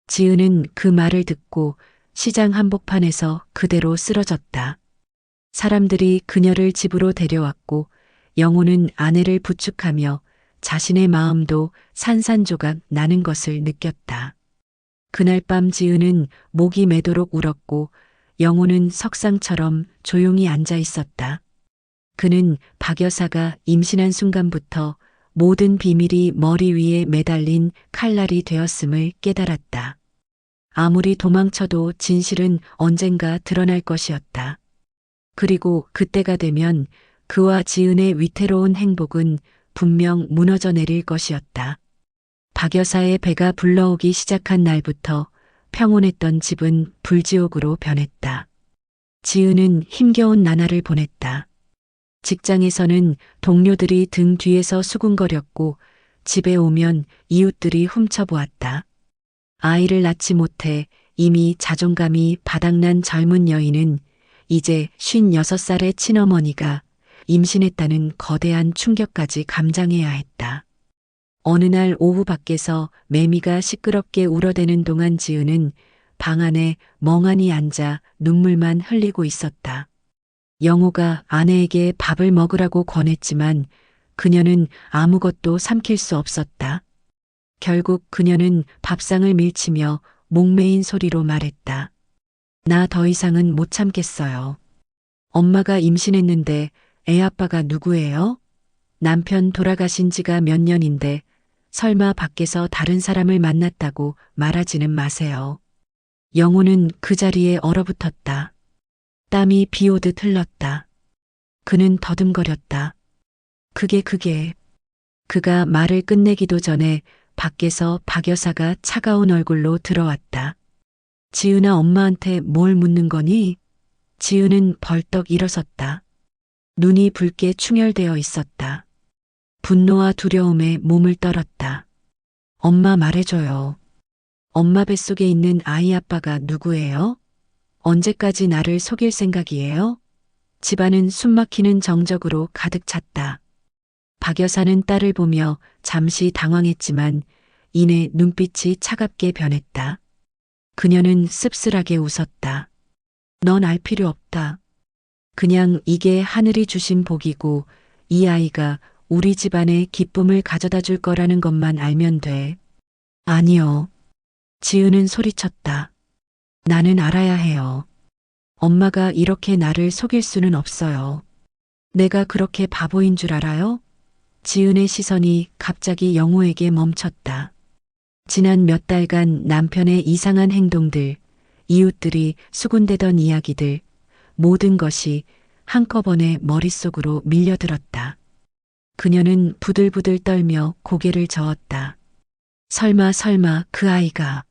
지은은 그 말을 듣고 시장 한복판에서 그대로 쓰러졌다. 사람들이 그녀를 집으로 데려왔고 영호는 아내를 부축하며 자신의 마음도 산산조각 나는 것을 느꼈다. 그날 밤 지은은 목이 매도록 울었고 영호는 석상처럼 조용히 앉아 있었다. 그는 박 여사가 임신한 순간부터 모든 비밀이 머리 위에 매달린 칼날이 되었음을 깨달았다. 아무리 도망쳐도 진실은 언젠가 드러날 것이었다. 그리고 그때가 되면 그와 지은의 위태로운 행복은 분명 무너져 내릴 것이었다. 박 여사의 배가 불러오기 시작한 날부터 평온했던 집은 불지옥으로 변했다. 지은은 힘겨운 나날을 보냈다. 직장에서는 동료들이 등 뒤에서 수군거렸고 집에 오면 이웃들이 훔쳐보았다. 아이를 낳지 못해 이미 자존감이 바닥난 젊은 여인은 이제 56살의 친어머니가 임신했다는 거대한 충격까지 감장해야 했다. 어느 날 오후 밖에서 매미가 시끄럽게 울어대는 동안 지은은 방 안에 멍하니 앉아 눈물만 흘리고 있었다. 영호가 아내에게 밥을 먹으라고 권했지만 그녀는 아무것도 삼킬 수 없었다. 결국 그녀는 밥상을 밀치며 목매인 소리로 말했다. 나 더 이상은 못 참겠어요. 엄마가 임신했는데 애 아빠가 누구예요? 남편 돌아가신 지가 몇 년인데 설마 밖에서 다른 사람을 만났다고 말하지는 마세요. 영호는 그 자리에 얼어붙었다. 땀이 비 오듯 흘렀다. 그는 더듬거렸다. 그게. 그가 말을 끝내기도 전에 밖에서 박 여사가 차가운 얼굴로 들어왔다. 지은아 엄마한테 뭘 묻는 거니? 지은은 벌떡 일어섰다. 눈이 붉게 충혈되어 있었다. 분노와 두려움에 몸을 떨었다. 엄마 말해줘요. 엄마 뱃속에 있는 아이 아빠가 누구예요? 언제까지 나를 속일 생각이에요? 집안은 숨막히는 정적으로 가득 찼다. 박 여사는 딸을 보며 잠시 당황했지만 이내 눈빛이 차갑게 변했다. 그녀는 씁쓸하게 웃었다. 넌 알 필요 없다. 그냥 이게 하늘이 주신 복이고 이 아이가 우리 집안에 기쁨을 가져다 줄 거라는 것만 알면 돼. 아니요. 지은은 소리쳤다. 나는 알아야 해요. 엄마가 이렇게 나를 속일 수는 없어요. 내가 그렇게 바보인 줄 알아요? 지은의 시선이 갑자기 영호에게 멈췄다. 지난 몇 달간 남편의 이상한 행동들, 이웃들이 수군대던 이야기들, 모든 것이 한꺼번에 머릿속으로 밀려들었다. 그녀는 부들부들 떨며 고개를 저었다. 설마 그 아이가.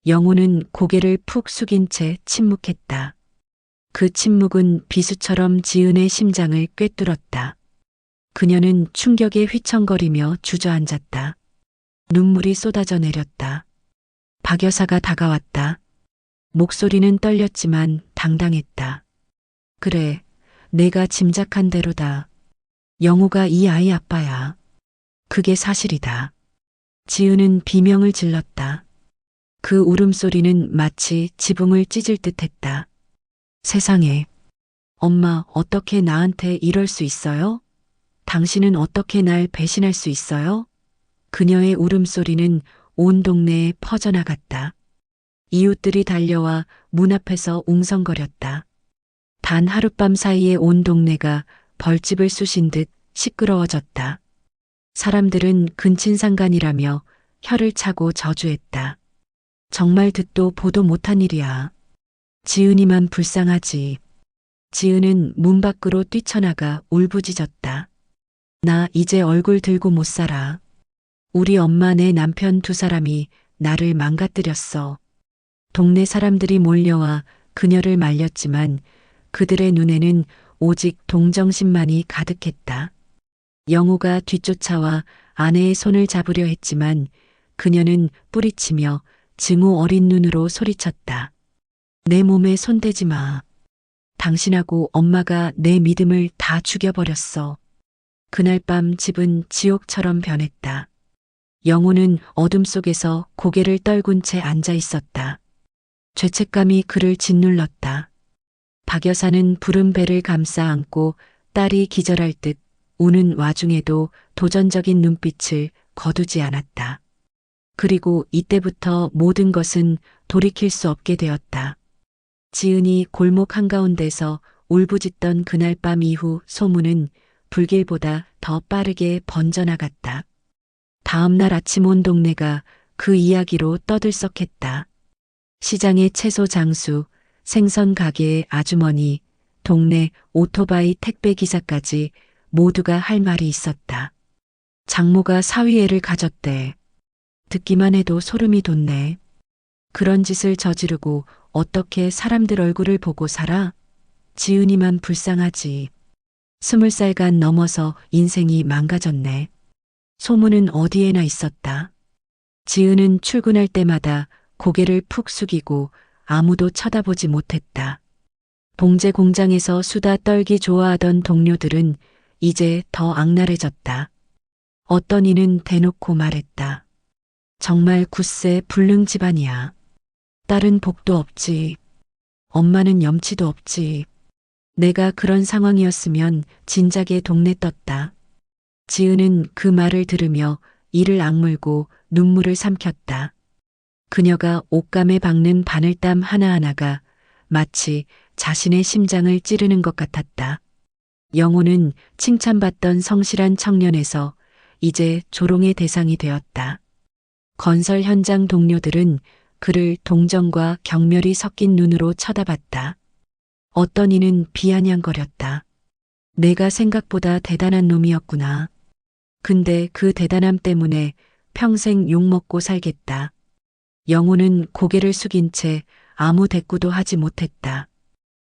영호는 고개를 푹 숙인 채 침묵했다. 그 침묵은 비수처럼 지은의 심장을 꿰뚫었다. 그녀는 충격에 휘청거리며 주저앉았다. 눈물이 쏟아져 내렸다. 박 여사가 다가왔다. 목소리는 떨렸지만 당당했다. 그래, 내가 짐작한 대로다. 영호가 이 아이 아빠야. 그게 사실이다. 지은은 비명을 질렀다. 그 울음소리는 마치 지붕을 찢을 듯했다. 세상에. 엄마, 어떻게 나한테 이럴 수 있어요? 당신은 어떻게 날 배신할 수 있어요? 그녀의 울음소리는 온 동네에 퍼져나갔다. 이웃들이 달려와 문 앞에서 웅성거렸다. 단 하룻밤 사이에 온 동네가 벌집을 쑤신 듯 시끄러워졌다. 사람들은 근친상간이라며 혀를 차고 저주했다. 정말 듣도 보도 못한 일이야. 지은이만 불쌍하지. 지은은 문 밖으로 뛰쳐나가 울부짖었다. 나 이제 얼굴 들고 못 살아. 우리 엄마 내 남편 두 사람이 나를 망가뜨렸어. 동네 사람들이 몰려와 그녀를 말렸지만 그들의 눈에는 오직 동정심만이 가득했다. 영호가 뒤쫓아와 아내의 손을 잡으려 했지만 그녀는 뿌리치며 증오 어린 눈으로 소리쳤다. 내 몸에 손대지 마. 당신하고 엄마가 내 믿음을 다 죽여버렸어. 그날 밤 집은 지옥처럼 변했다. 영호는 어둠 속에서 고개를 떨군 채 앉아 있었다. 죄책감이 그를 짓눌렀다. 박 여사는 부른 배를 감싸 안고 딸이 기절할 듯 우는 와중에도 도전적인 눈빛을 거두지 않았다. 그리고 이때부터 모든 것은 돌이킬 수 없게 되었다. 지은이 골목 한가운데서 울부짖던 그날 밤 이후 소문은 불길보다 더 빠르게 번져나갔다. 다음 날 아침 온 동네가 그 이야기로 떠들썩했다. 시장의 채소 장수, 생선 가게의 아주머니, 동네 오토바이 택배 기사까지 모두가 할 말이 있었다. 장모가 사위애를 가졌대. 듣기만 해도 소름이 돋네. 그런 짓을 저지르고 어떻게 사람들 얼굴을 보고 살아? 지은이만 불쌍하지. 20살간 넘어서 인생이 망가졌네. 소문은 어디에나 있었다. 지은은 출근할 때마다 고개를 푹 숙이고 아무도 쳐다보지 못했다. 봉제 공장에서 수다 떨기 좋아하던 동료들은 이제 더 악랄해졌다. 어떤 이는 대놓고 말했다. 정말 굳세 불능 집안이야. 딸은 복도 없지. 엄마는 염치도 없지. 내가 그런 상황이었으면 진작에 동네 떴다. 지은은 그 말을 들으며 이를 악물고 눈물을 삼켰다. 그녀가 옷감에 박는 바늘땀 하나하나가 마치 자신의 심장을 찌르는 것 같았다. 영호는 칭찬받던 성실한 청년에서 이제 조롱의 대상이 되었다. 건설 현장 동료들은 그를 동정과 경멸이 섞인 눈으로 쳐다봤다. 어떤 이는 비아냥거렸다. 내가 생각보다 대단한 놈이었구나. 근데 그 대단함 때문에 평생 욕먹고 살겠다. 영호는 고개를 숙인 채 아무 대꾸도 하지 못했다.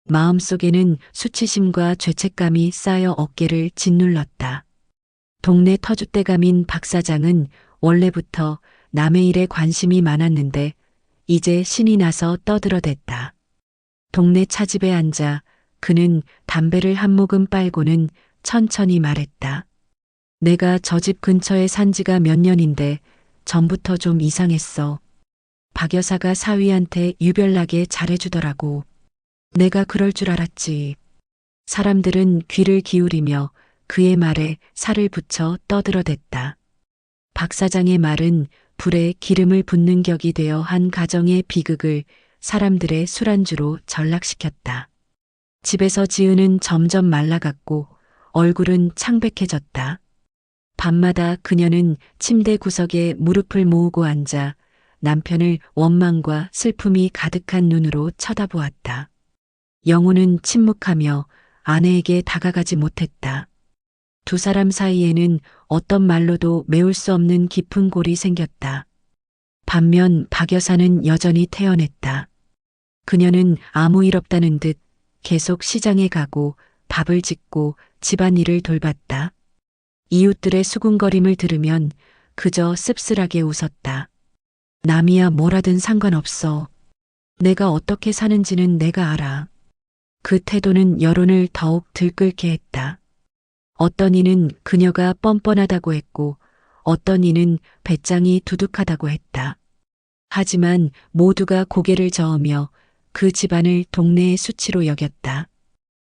마음속에는 수치심과 죄책감이 쌓여 어깨를 짓눌렀다. 동네 터줏대감인 박 사장은 원래부터 남의 일에 관심이 많았는데 이제 신이 나서 떠들어댔다. 동네 차집에 앉아 그는 담배를 한 모금 빨고는 천천히 말했다. 내가 저 집 근처에 산 지가 몇 년인데 전부터 좀 이상했어. 박 여사가 사위한테 유별나게 잘해주더라고. 내가 그럴 줄 알았지. 사람들은 귀를 기울이며 그의 말에 살을 붙여 떠들어댔다. 박 사장의 말은 불에 기름을 붓는 격이 되어 한 가정의 비극을 사람들의 술안주로 전락시켰다. 집에서 지은은 점점 말라갔고 얼굴은 창백해졌다. 밤마다 그녀는 침대 구석에 무릎을 모으고 앉아 남편을 원망과 슬픔이 가득한 눈으로 쳐다보았다. 영호는 침묵하며 아내에게 다가가지 못했다. 두 사람 사이에는 어떤 말로도 메울 수 없는 깊은 골이 생겼다. 반면 박 여사는 여전히 태연했다. 그녀는 아무 일 없다는 듯 계속 시장에 가고 밥을 짓고 집안일을 돌봤다. 이웃들의 수군거림을 들으면 그저 씁쓸하게 웃었다. 남이야 뭐라든 상관없어. 내가 어떻게 사는지는 내가 알아. 그 태도는 여론을 더욱 들끓게 했다. 어떤 이는 그녀가 뻔뻔하다고 했고 어떤 이는 배짱이 두둑하다고 했다. 하지만 모두가 고개를 저으며 그 집안을 동네의 수치로 여겼다.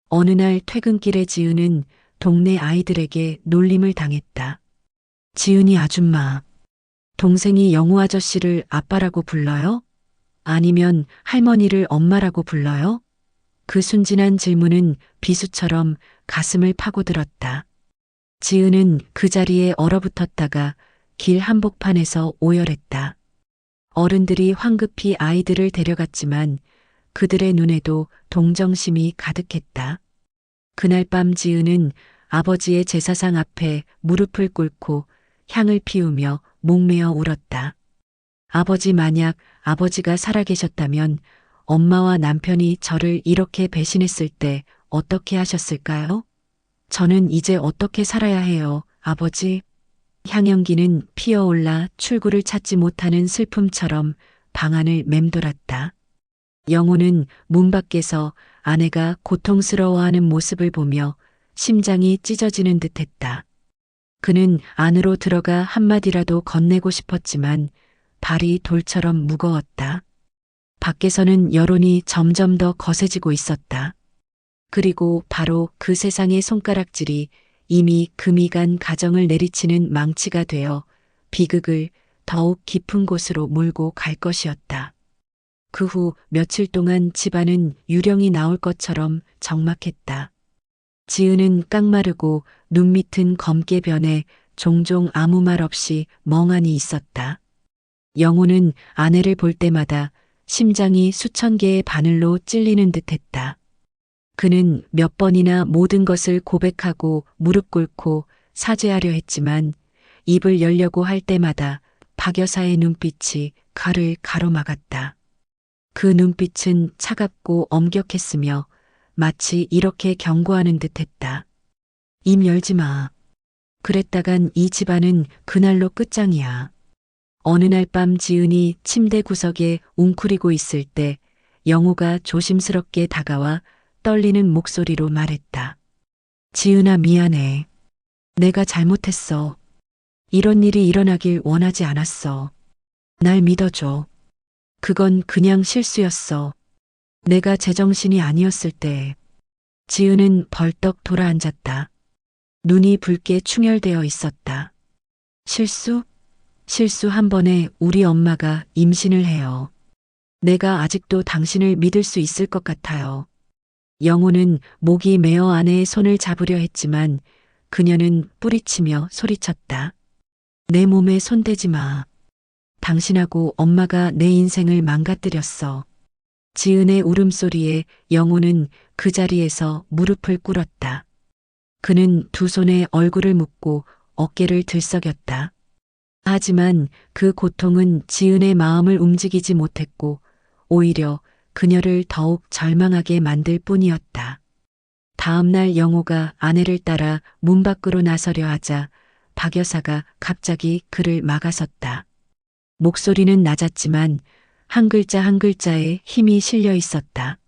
어느 날 퇴근길에 지은은 동네 아이들에게 놀림을 당했다. 지은이 아줌마, 동생이 영호 아저씨를 아빠라고 불러요? 아니면 할머니를 엄마라고 불러요? 그 순진한 질문은 비수처럼 가슴을 파고들었다. 지은은 그 자리에 얼어붙었다가 길 한복판에서 오열했다. 어른들이 황급히 아이들을 데려갔지만 그들의 눈에도 동정심이 가득했다. 그날 밤 지은은 아버지의 제사상 앞에 무릎을 꿇고 향을 피우며 목매어 울었다. 아버지 만약 아버지가 살아계셨다면 엄마와 남편이 저를 이렇게 배신했을 때 어떻게 하셨을까요? 저는 이제 어떻게 살아야 해요, 아버지? 향연기는 피어올라 출구를 찾지 못하는 슬픔처럼 방 안을 맴돌았다. 영호는 문 밖에서 아내가 고통스러워하는 모습을 보며 심장이 찢어지는 듯했다. 그는 안으로 들어가 한마디라도 건네고 싶었지만 발이 돌처럼 무거웠다. 밖에서는 여론이 점점 더 거세지고 있었다. 그리고 바로 그 세상의 손가락질이 이미 금이 간 가정을 내리치는 망치가 되어 비극을 더욱 깊은 곳으로 몰고 갈 것이었다. 그 후 며칠 동안 집안은 유령이 나올 것처럼 적막했다. 지은은 깡마르고 눈 밑은 검게 변해 종종 아무 말 없이 멍하니 있었다. 영호는 아내를 볼 때마다 심장이 수천 개의 바늘로 찔리는 듯했다. 그는 몇 번이나 모든 것을 고백하고 무릎 꿇고 사죄하려 했지만 입을 열려고 할 때마다 박 여사의 눈빛이 그를 가로막았다. 그 눈빛은 차갑고 엄격했으며 마치 이렇게 경고하는 듯했다. 입 열지 마. 그랬다간 이 집안은 그날로 끝장이야. 어느 날 밤 지은이 침대 구석에 웅크리고 있을 때 영호가 조심스럽게 다가와 떨리는 목소리로 말했다. 지은아, 미안해. 내가 잘못했어. 이런 일이 일어나길 원하지 않았어. 날 믿어줘. 그건 그냥 실수였어. 내가 제정신이 아니었을 때. 지은은 벌떡 돌아앉았다. 눈이 붉게 충혈되어 있었다. 실수? 실수 한 번에 우리 엄마가 임신을 해요. 내가 아직도 당신을 믿을 수 있을 것 같아요. 영호는 목이 메어 아내의 손을 잡으려 했지만 그녀는 뿌리치며 소리쳤다. 내 몸에 손대지 마. 당신하고 엄마가 내 인생을 망가뜨렸어. 지은의 울음소리에 영호는 그 자리에서 무릎을 꿇었다. 그는 두 손에 얼굴을 묻고 어깨를 들썩였다. 하지만 그 고통은 지은의 마음을 움직이지 못했고 오히려 그녀를 더욱 절망하게 만들 뿐이었다. 다음 날 영호가 아내를 따라 문 밖으로 나서려 하자 박 여사가 갑자기 그를 막아섰다. 목소리는 낮았지만 한 글자 한 글자에 힘이 실려 있었다.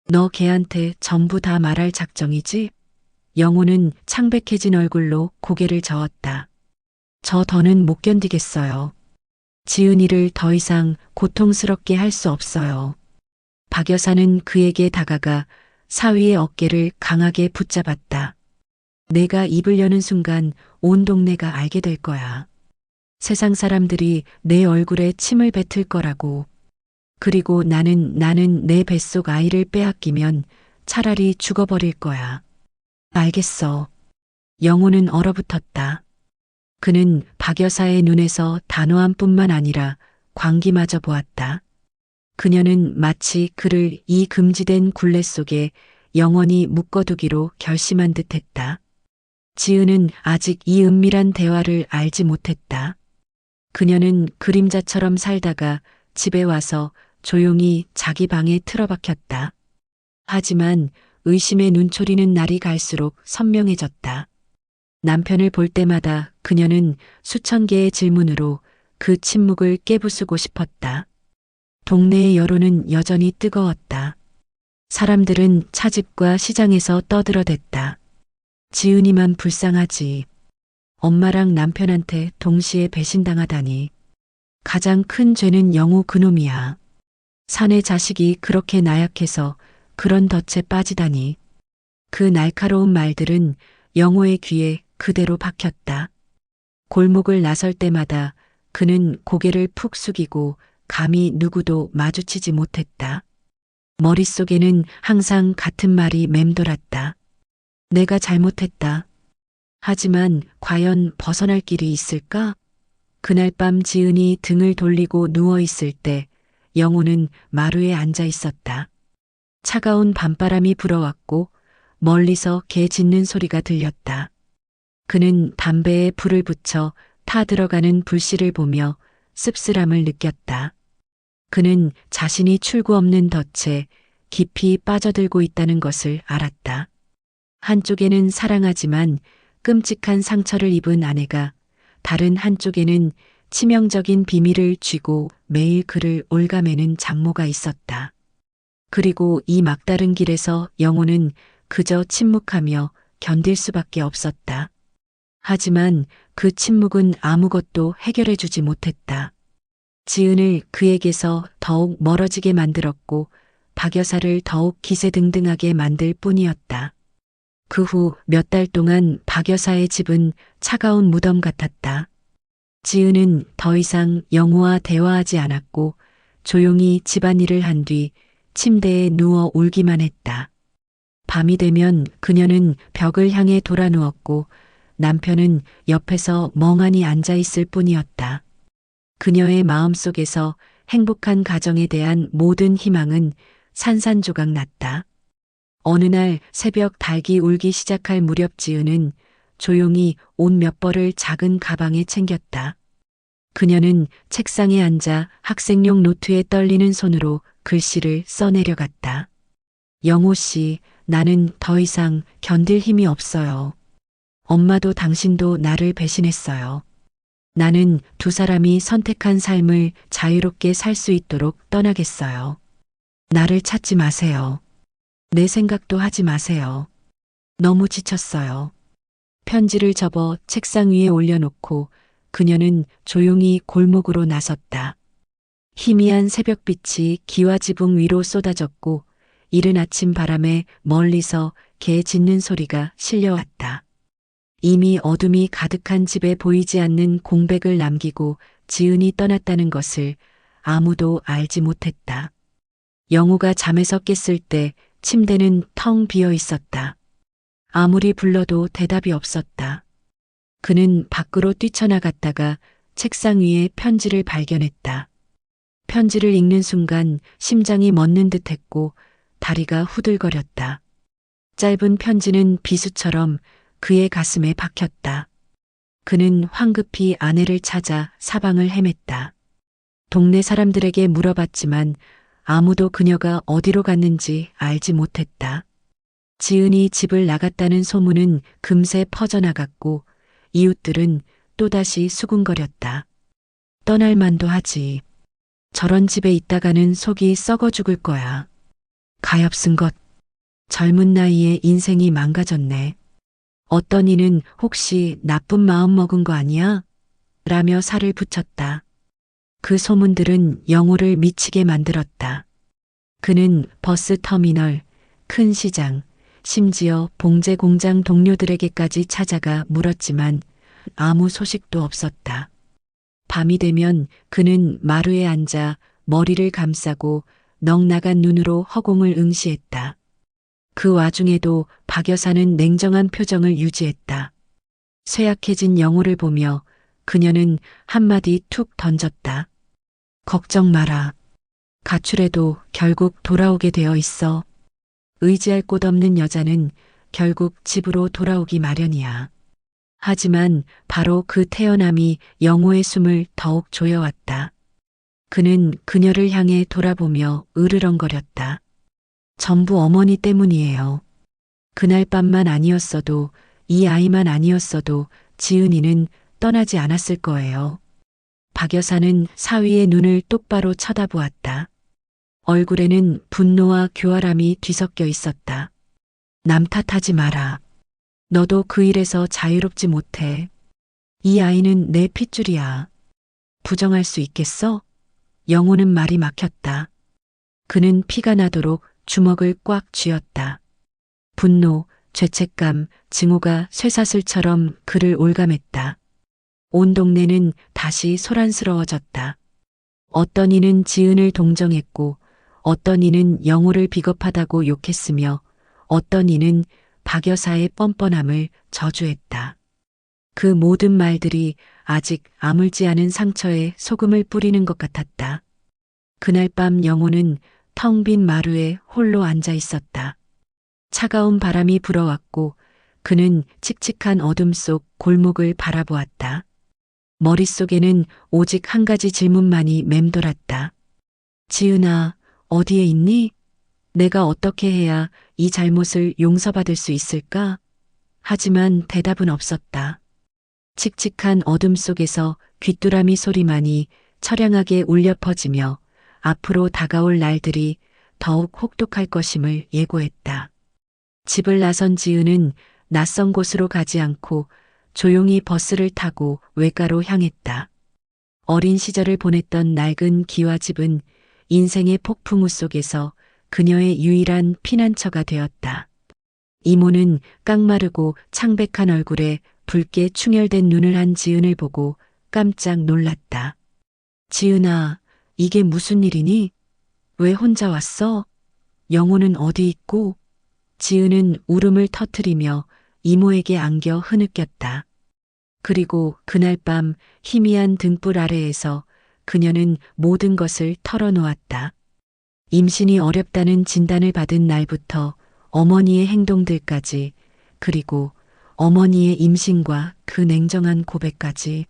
너 걔한테 전부 다 말할 작정이지? 영호는 창백해진 얼굴로 고개를 저었다. 저 더는 못 견디겠어요. 지은이를 더 이상 고통스럽게 할 수 없어요. 박 여사는 그에게 다가가 사위의 어깨를 강하게 붙잡았다. 내가 입을 여는 순간 온 동네가 알게 될 거야. 세상 사람들이 내 얼굴에 침을 뱉을 거라고. 그리고 나는 내 뱃속 아이를 빼앗기면 차라리 죽어버릴 거야. 알겠어. 영호는 얼어붙었다. 그는 박 여사의 눈에서 단호함뿐만 아니라 광기마저 보았다. 그녀는 마치 그를 이 금지된 굴레 속에 영원히 묶어두기로 결심한 듯했다. 지은은 아직 이 은밀한 대화를 알지 못했다. 그녀는 그림자처럼 살다가 집에 와서 조용히 자기 방에 틀어박혔다. 하지만 의심의 눈초리는 날이 갈수록 선명해졌다. 남편을 볼 때마다 그녀는 수천 개의 질문으로 그 침묵을 깨부수고 싶었다. 동네의 여론은 여전히 뜨거웠다. 사람들은 차집과 시장에서 떠들어댔다. 지은이만 불쌍하지. 엄마랑 남편한테 동시에 배신당하다니. 가장 큰 죄는 영호 그놈이야. 사내 자식이 그렇게 나약해서 그런 덫에 빠지다니. 그 날카로운 말들은 영호의 귀에 그대로 박혔다. 골목을 나설 때마다 그는 고개를 푹 숙이고 감히 누구도 마주치지 못했다. 머릿속에는 항상 같은 말이 맴돌았다. 내가 잘못했다. 하지만 과연 벗어날 길이 있을까? 그날 밤 지은이 등을 돌리고 누워 있을 때 영호는 마루에 앉아 있었다. 차가운 밤바람이 불어왔고 멀리서 개 짖는 소리가 들렸다. 그는 담배에 불을 붙여 타 들어가는 불씨를 보며 씁쓸함을 느꼈다. 그는 자신이 출구 없는 덫에 깊이 빠져들고 있다는 것을 알았다. 한쪽에는 사랑하지만 끔찍한 상처를 입은 아내가, 다른 한쪽에는 치명적인 비밀을 쥐고 매일 그를 옭아매는 장모가 있었다. 그리고 이 막다른 길에서 영호는 그저 침묵하며 견딜 수밖에 없었다. 하지만 그 침묵은 아무것도 해결해 주지 못했다. 지은을 그에게서 더욱 멀어지게 만들었고 박 여사를 더욱 기세등등하게 만들 뿐이었다. 그 후 몇 달 동안 박 여사의 집은 차가운 무덤 같았다. 지은은 더 이상 영호와 대화하지 않았고 조용히 집안일을 한 뒤 침대에 누워 울기만 했다. 밤이 되면 그녀는 벽을 향해 돌아 누웠고 남편은 옆에서 멍하니 앉아 있을 뿐이었다. 그녀의 마음속에서 행복한 가정에 대한 모든 희망은 산산조각 났다. 어느 날 새벽 닭이 울기 시작할 무렵 지은은 조용히 옷 몇 벌을 작은 가방에 챙겼다. 그녀는 책상에 앉아 학생용 노트에 떨리는 손으로 글씨를 써내려갔다. 영호 씨, 나는 더 이상 견딜 힘이 없어요. 엄마도 당신도 나를 배신했어요. 나는 두 사람이 선택한 삶을 자유롭게 살 수 있도록 떠나겠어요. 나를 찾지 마세요. 내 생각도 하지 마세요. 너무 지쳤어요. 편지를 접어 책상 위에 올려놓고 그녀는 조용히 골목으로 나섰다. 희미한 새벽빛이 기와 지붕 위로 쏟아졌고 이른 아침 바람에 멀리서 개 짖는 소리가 실려왔다. 이미 어둠이 가득한 집에 보이지 않는 공백을 남기고 지은이 떠났다는 것을 아무도 알지 못했다. 영호가 잠에서 깼을 때 침대는 텅 비어 있었다. 아무리 불러도 대답이 없었다. 그는 밖으로 뛰쳐나갔다가 책상 위에 편지를 발견했다. 편지를 읽는 순간 심장이 멎는 듯했고 다리가 후들거렸다. 짧은 편지는 비수처럼 그의 가슴에 박혔다. 그는 황급히 아내를 찾아 사방을 헤맸다. 동네 사람들에게 물어봤지만 아무도 그녀가 어디로 갔는지 알지 못했다. 지은이 집을 나갔다는 소문은 금세 퍼져나갔고 이웃들은 또다시 수군거렸다. 떠날 만도 하지. 저런 집에 있다가는 속이 썩어 죽을 거야. 가엾은 것. 젊은 나이에 인생이 망가졌네. 어떤 이는 혹시 나쁜 마음 먹은 거 아니야? 라며 살을 붙였다. 그 소문들은 영호를 미치게 만들었다. 그는 버스 터미널, 큰 시장, 심지어 봉제 공장 동료들에게까지 찾아가 물었지만 아무 소식도 없었다. 밤이 되면 그는 마루에 앉아 머리를 감싸고 넋나간 눈으로 허공을 응시했다. 그 와중에도 박 여사는 냉정한 표정을 유지했다. 쇠약해진 영호를 보며 그녀는 한마디 툭 던졌다. 걱정 마라. 가출해도 결국 돌아오게 되어 있어. 의지할 곳 없는 여자는 결국 집으로 돌아오기 마련이야. 하지만 바로 그 태어남이 영호의 숨을 더욱 조여왔다. 그는 그녀를 향해 돌아보며 으르렁거렸다. 전부 어머니 때문이에요. 그날 밤만 아니었어도 이 아이만 아니었어도 지은이는 떠나지 않았을 거예요. 박 여사는 사위의 눈을 똑바로 쳐다보았다. 얼굴에는 분노와 교활함이 뒤섞여 있었다. 남 탓하지 마라. 너도 그 일에서 자유롭지 못해. 이 아이는 내 핏줄이야. 부정할 수 있겠어? 영호는 말이 막혔다. 그는 피가 나도록 주먹을 꽉 쥐었다. 분노, 죄책감, 증오가 쇠사슬처럼 그를 올감했다. 온 동네는 다시 소란스러워졌다. 어떤 이는 지은을 동정했고 어떤 이는 영호를 비겁하다고 욕했으며 어떤 이는 박 여사의 뻔뻔함을 저주했다. 그 모든 말들이 아직 아물지 않은 상처에 소금을 뿌리는 것 같았다. 그날 밤 영호는 텅 빈 마루에 홀로 앉아 있었다. 차가운 바람이 불어왔고 그는 칙칙한 어둠 속 골목을 바라보았다. 머릿속에는 오직 한 가지 질문만이 맴돌았다. 지은아, 어디에 있니? 내가 어떻게 해야 이 잘못을 용서받을 수 있을까? 하지만 대답은 없었다. 칙칙한 어둠 속에서 귀뚜라미 소리만이 처량하게 울려 퍼지며 앞으로 다가올 날들이 더욱 혹독할 것임을 예고했다. 집을 나선 지은은 낯선 곳으로 가지 않고 조용히 버스를 타고 외가로 향했다. 어린 시절을 보냈던 낡은 기와집은 인생의 폭풍우 속에서 그녀의 유일한 피난처가 되었다. 이모는 깡마르고 창백한 얼굴에 붉게 충혈된 눈을 한 지은을 보고 깜짝 놀랐다. 지은아, 이게 무슨 일이니? 왜 혼자 왔어? 영호는 어디 있고? 지은은 울음을 터뜨리며 이모에게 안겨 흐느꼈다. 그리고 그날 밤 희미한 등불 아래에서 그녀는 모든 것을 털어놓았다. 임신이 어렵다는 진단을 받은 날부터 어머니의 행동들까지, 그리고 어머니의 임신과 그 냉정한 고백까지.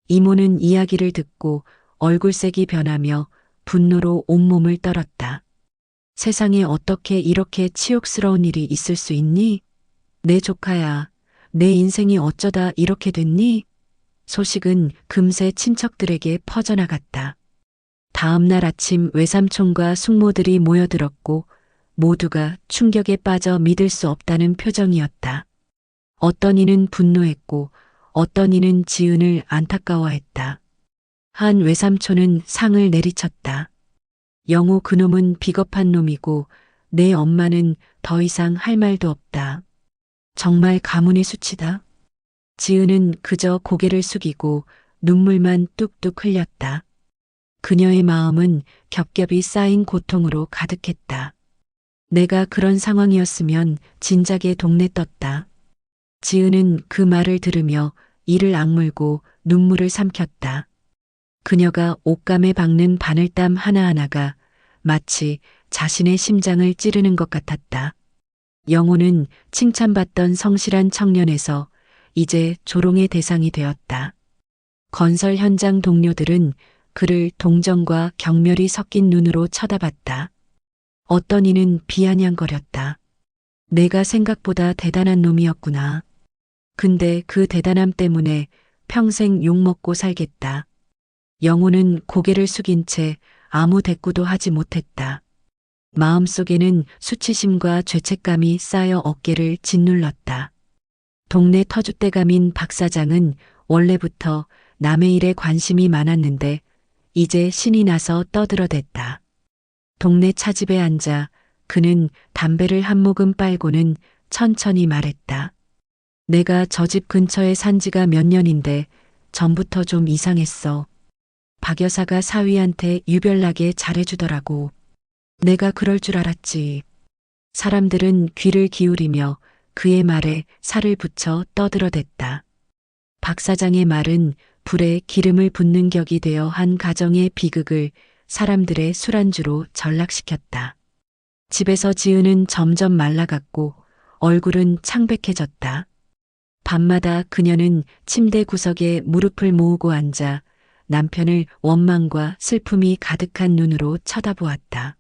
이모는 이야기를 듣고 얼굴색이 변하며 분노로 온몸을 떨었다. 세상에 어떻게 이렇게 치욕스러운 일이 있을 수 있니? 내 조카야, 내 인생이 어쩌다 이렇게 됐니? 소식은 금세 친척들에게 퍼져나갔다. 다음 날 아침 외삼촌과 숙모들이 모여들었고 모두가 충격에 빠져 믿을 수 없다는 표정이었다. 어떤 이는 분노했고 어떤 이는 지은을 안타까워했다. 한 외삼촌은 상을 내리쳤다. 영호 그놈은 비겁한 놈이고 내 엄마는 더 이상 할 말도 없다. 정말 가문의 수치다. 지은은 그저 고개를 숙이고 눈물만 뚝뚝 흘렸다. 그녀의 마음은 겹겹이 쌓인 고통으로 가득했다. 내가 그런 상황이었으면 진작에 동네 떴다. 지은은 그 말을 들으며 이를 악물고 눈물을 삼켰다. 그녀가 옷감에 박는 바늘땀 하나하나가 마치 자신의 심장을 찌르는 것 같았다. 영호는 칭찬받던 성실한 청년에서 이제 조롱의 대상이 되었다. 건설 현장 동료들은 그를 동정과 경멸이 섞인 눈으로 쳐다봤다. 어떤 이는 비아냥거렸다. 내가 생각보다 대단한 놈이었구나. 근데 그 대단함 때문에 평생 욕먹고 살겠다. 영호는 고개를 숙인 채 아무 대꾸도 하지 못했다. 마음속에는 수치심과 죄책감이 쌓여 어깨를 짓눌렀다. 동네 터줏대감인 박 사장은 원래부터 남의 일에 관심이 많았는데 이제 신이 나서 떠들어댔다. 동네 차집에 앉아 그는 담배를 한 모금 빨고는 천천히 말했다. 내가 저 집 근처에 산 지가 몇 년인데 전부터 좀 이상했어. 박 여사가 사위한테 유별나게 잘해주더라고. 내가 그럴 줄 알았지. 사람들은 귀를 기울이며 그의 말에 살을 붙여 떠들어댔다. 박 사장의 말은 불에 기름을 붓는 격이 되어 한 가정의 비극을 사람들의 술안주로 전락시켰다. 집에서 지은은 점점 말라갔고 얼굴은 창백해졌다. 밤마다 그녀는 침대 구석에 무릎을 모으고 앉아 남편을 원망과 슬픔이 가득한 눈으로 쳐다보았다.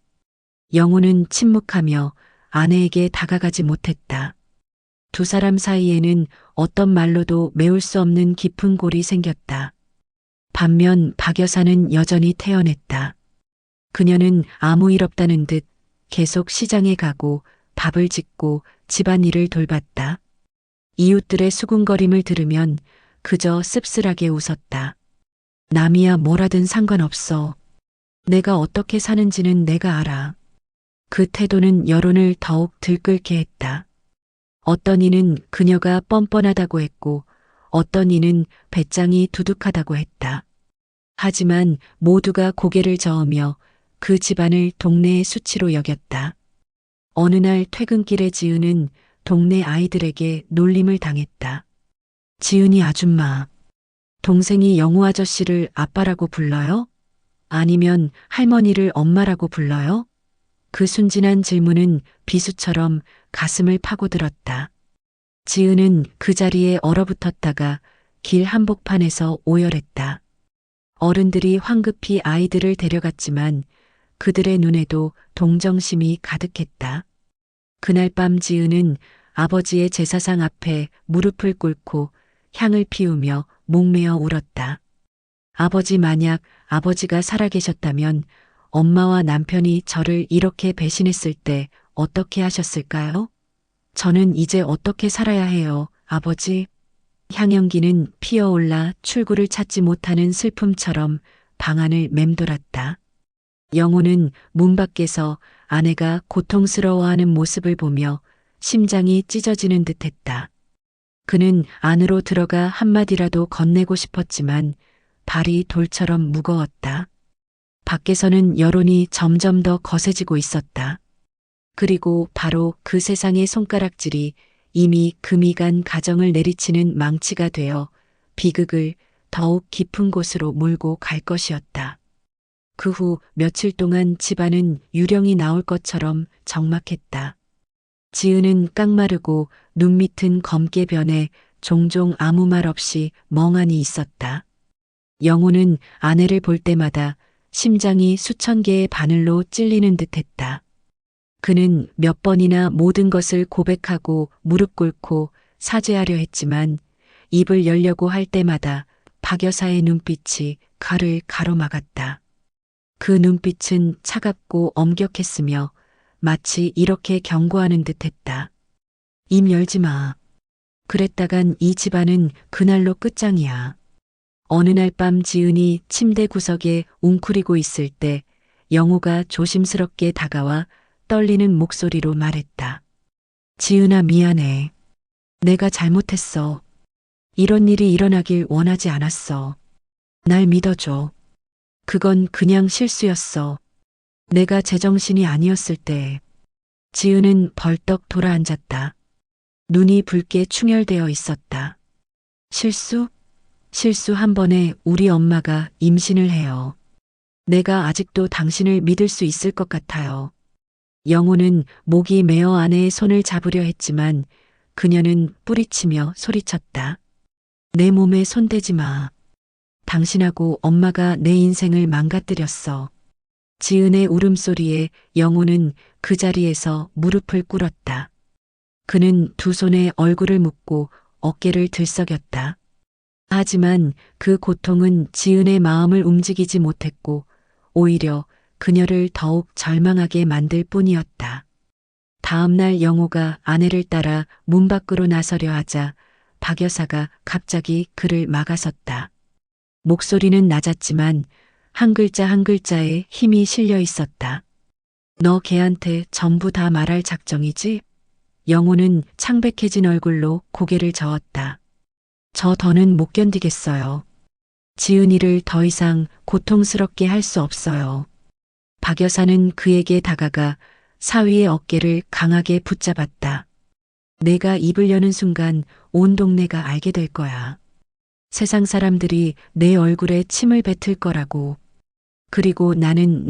영호는 침묵하며 아내에게 다가가지 못했다. 두 사람 사이에는 어떤 말로도 메울 수 없는 깊은 골이 생겼다. 반면 박 여사는 여전히 태연했다. 그녀는 아무 일 없다는 듯 계속 시장에 가고 밥을 짓고 집안일을 돌봤다. 이웃들의 수군거림을 들으면 그저 씁쓸하게 웃었다. 남이야 뭐라든 상관없어. 내가 어떻게 사는지는 내가 알아. 그 태도는 여론을 더욱 들끓게 했다. 어떤 이는 그녀가 뻔뻔하다고 했고 어떤 이는 배짱이 두둑하다고 했다. 하지만 모두가 고개를 저으며 그 집안을 동네의 수치로 여겼다. 어느 날 퇴근길에 지은은 동네 아이들에게 놀림을 당했다. 지은이 아줌마, 동생이 영호 아저씨를 아빠라고 불러요? 아니면 할머니를 엄마라고 불러요? 그 순진한 질문은 비수처럼 가슴을 파고들었다. 지은은 그 자리에 얼어붙었다가 길 한복판에서 오열했다. 어른들이 황급히 아이들을 데려갔지만 그들의 눈에도 동정심이 가득했다. 그날 밤 지은은 아버지의 제사상 앞에 무릎을 꿇고 향을 피우며 목매어 울었다. 아버지, 만약 아버지가 살아계셨다면 엄마와 남편이 저를 이렇게 배신했을 때 어떻게 하셨을까요? 저는 이제 어떻게 살아야 해요, 아버지? 향연기는 피어올라 출구를 찾지 못하는 슬픔처럼 방 안을 맴돌았다. 영호는 문 밖에서 아내가 고통스러워하는 모습을 보며 심장이 찢어지는 듯했다. 그는 안으로 들어가 한마디라도 건네고 싶었지만 발이 돌처럼 무거웠다. 밖에서는 여론이 점점 더 거세지고 있었다. 그리고 바로 그 세상의 손가락질이 이미 금이 간 가정을 내리치는 망치가 되어 비극을 더욱 깊은 곳으로 몰고 갈 것이었다. 그 후 며칠 동안 집안은 유령이 나올 것처럼 적막했다. 지은은 깡마르고 눈밑은 검게 변해 종종 아무 말 없이 멍하니 있었다. 영호는 아내를 볼 때마다 심장이 수천 개의 바늘로 찔리는 듯했다. 그는 몇 번이나 모든 것을 고백하고 무릎 꿇고 사죄하려 했지만 입을 열려고 할 때마다 박 여사의 눈빛이 가를 가로막았다. 그 눈빛은 차갑고 엄격했으며 마치 이렇게 경고하는 듯했다. 입 열지 마. 그랬다간 이 집안은 그날로 끝장이야. 어느 날 밤 지은이 침대 구석에 웅크리고 있을 때 영호가 조심스럽게 다가와 떨리는 목소리로 말했다. 지은아, 미안해. 내가 잘못했어. 이런 일이 일어나길 원하지 않았어. 날 믿어줘. 그건 그냥 실수였어. 내가 제정신이 아니었을 때. 지은은 벌떡 돌아앉았다. 눈이 붉게 충혈되어 있었다. 실수? 실수 한 번에 우리 엄마가 임신을 해요. 내가 아직도 당신을 믿을 수 있을 것 같아요. 영호는 목이 메어 아내의 손을 잡으려 했지만 그녀는 뿌리치며 소리쳤다. 내 몸에 손대지 마. 당신하고 엄마가 내 인생을 망가뜨렸어. 지은의 울음소리에 영호는 그 자리에서 무릎을 꿇었다. 그는 두 손에 얼굴을 묻고 어깨를 들썩였다. 하지만 그 고통은 지은의 마음을 움직이지 못했고 오히려 그녀를 더욱 절망하게 만들 뿐이었다. 다음 날 영호가 아내를 따라 문 밖으로 나서려 하자 박 여사가 갑자기 그를 막아섰다. 목소리는 낮았지만 한 글자 한 글자에 힘이 실려 있었다. 너 걔한테 전부 다 말할 작정이지? 영호는 창백해진 얼굴로 고개를 저었다. 저 더는 못 견디겠어요. 지은이를 더 이상 고통스럽게 할 수 없어요. 박 여사는 그에게 다가가 사위의 어깨를 강하게 붙잡았다. 내가 입을 여는 순간 온 동네가 알게 될 거야. 세상 사람들이 내 얼굴에 침을 뱉을 거라고. 그리고 나는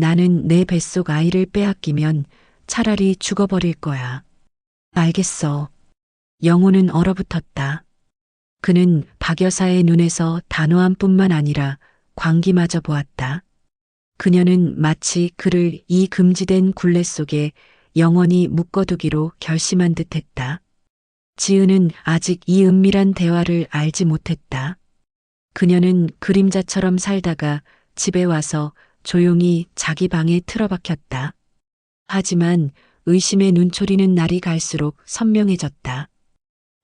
내 뱃속 아이를 빼앗기면 차라리 죽어버릴 거야. 알겠어. 영호는 얼어붙었다. 그는 박 여사의 눈에서 단호함뿐만 아니라 광기마저 보았다. 그녀는 마치 그를 이 금지된 굴레 속에 영원히 묶어두기로 결심한 듯했다. 지은은 아직 이 은밀한 대화를 알지 못했다. 그녀는 그림자처럼 살다가 집에 와서 조용히 자기 방에 틀어박혔다. 하지만 의심의 눈초리는 날이 갈수록 선명해졌다.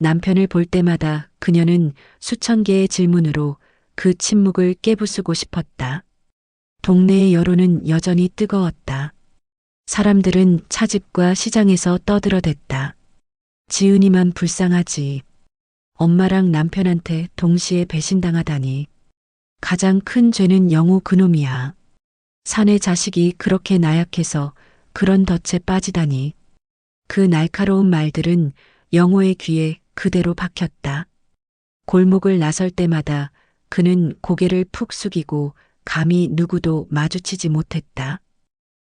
남편을 볼 때마다 그녀는 수천 개의 질문으로 그 침묵을 깨부수고 싶었다. 동네의 여론은 여전히 뜨거웠다. 사람들은 차집과 시장에서 떠들어댔다. 지은이만 불쌍하지. 엄마랑 남편한테 동시에 배신당하다니. 가장 큰 죄는 영호 그놈이야. 사내 자식이 그렇게 나약해서 그런 덫에 빠지다니. 그 날카로운 말들은 영호의 귀에 그대로 박혔다. 골목을 나설 때마다 그는 고개를 푹 숙이고 감히 누구도 마주치지 못했다.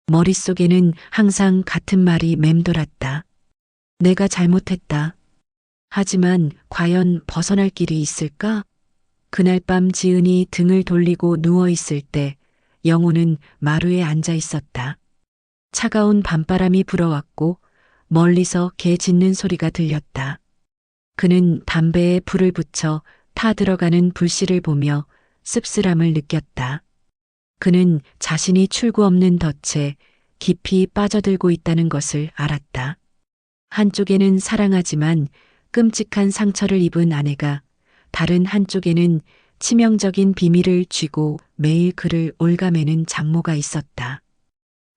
머릿속에는 항상 같은 말이 맴돌았다. 내가 잘못했다. 하지만 과연 벗어날 길이 있을까? 그날 밤 지은이 등을 돌리고 누워 있을 때 영호는 마루에 앉아 있었다. 차가운 밤바람이 불어왔고 멀리서 개 짖는 소리가 들렸다. 그는 담배에 불을 붙여 타 들어가는 불씨를 보며 씁쓸함을 느꼈다. 그는 자신이 출구 없는 덫에 깊이 빠져들고 있다는 것을 알았다. 한쪽에는 사랑하지만 끔찍한 상처를 입은 아내가, 다른 한쪽에는 치명적인 비밀을 쥐고 매일 그를 올가매는 장모가 있었다.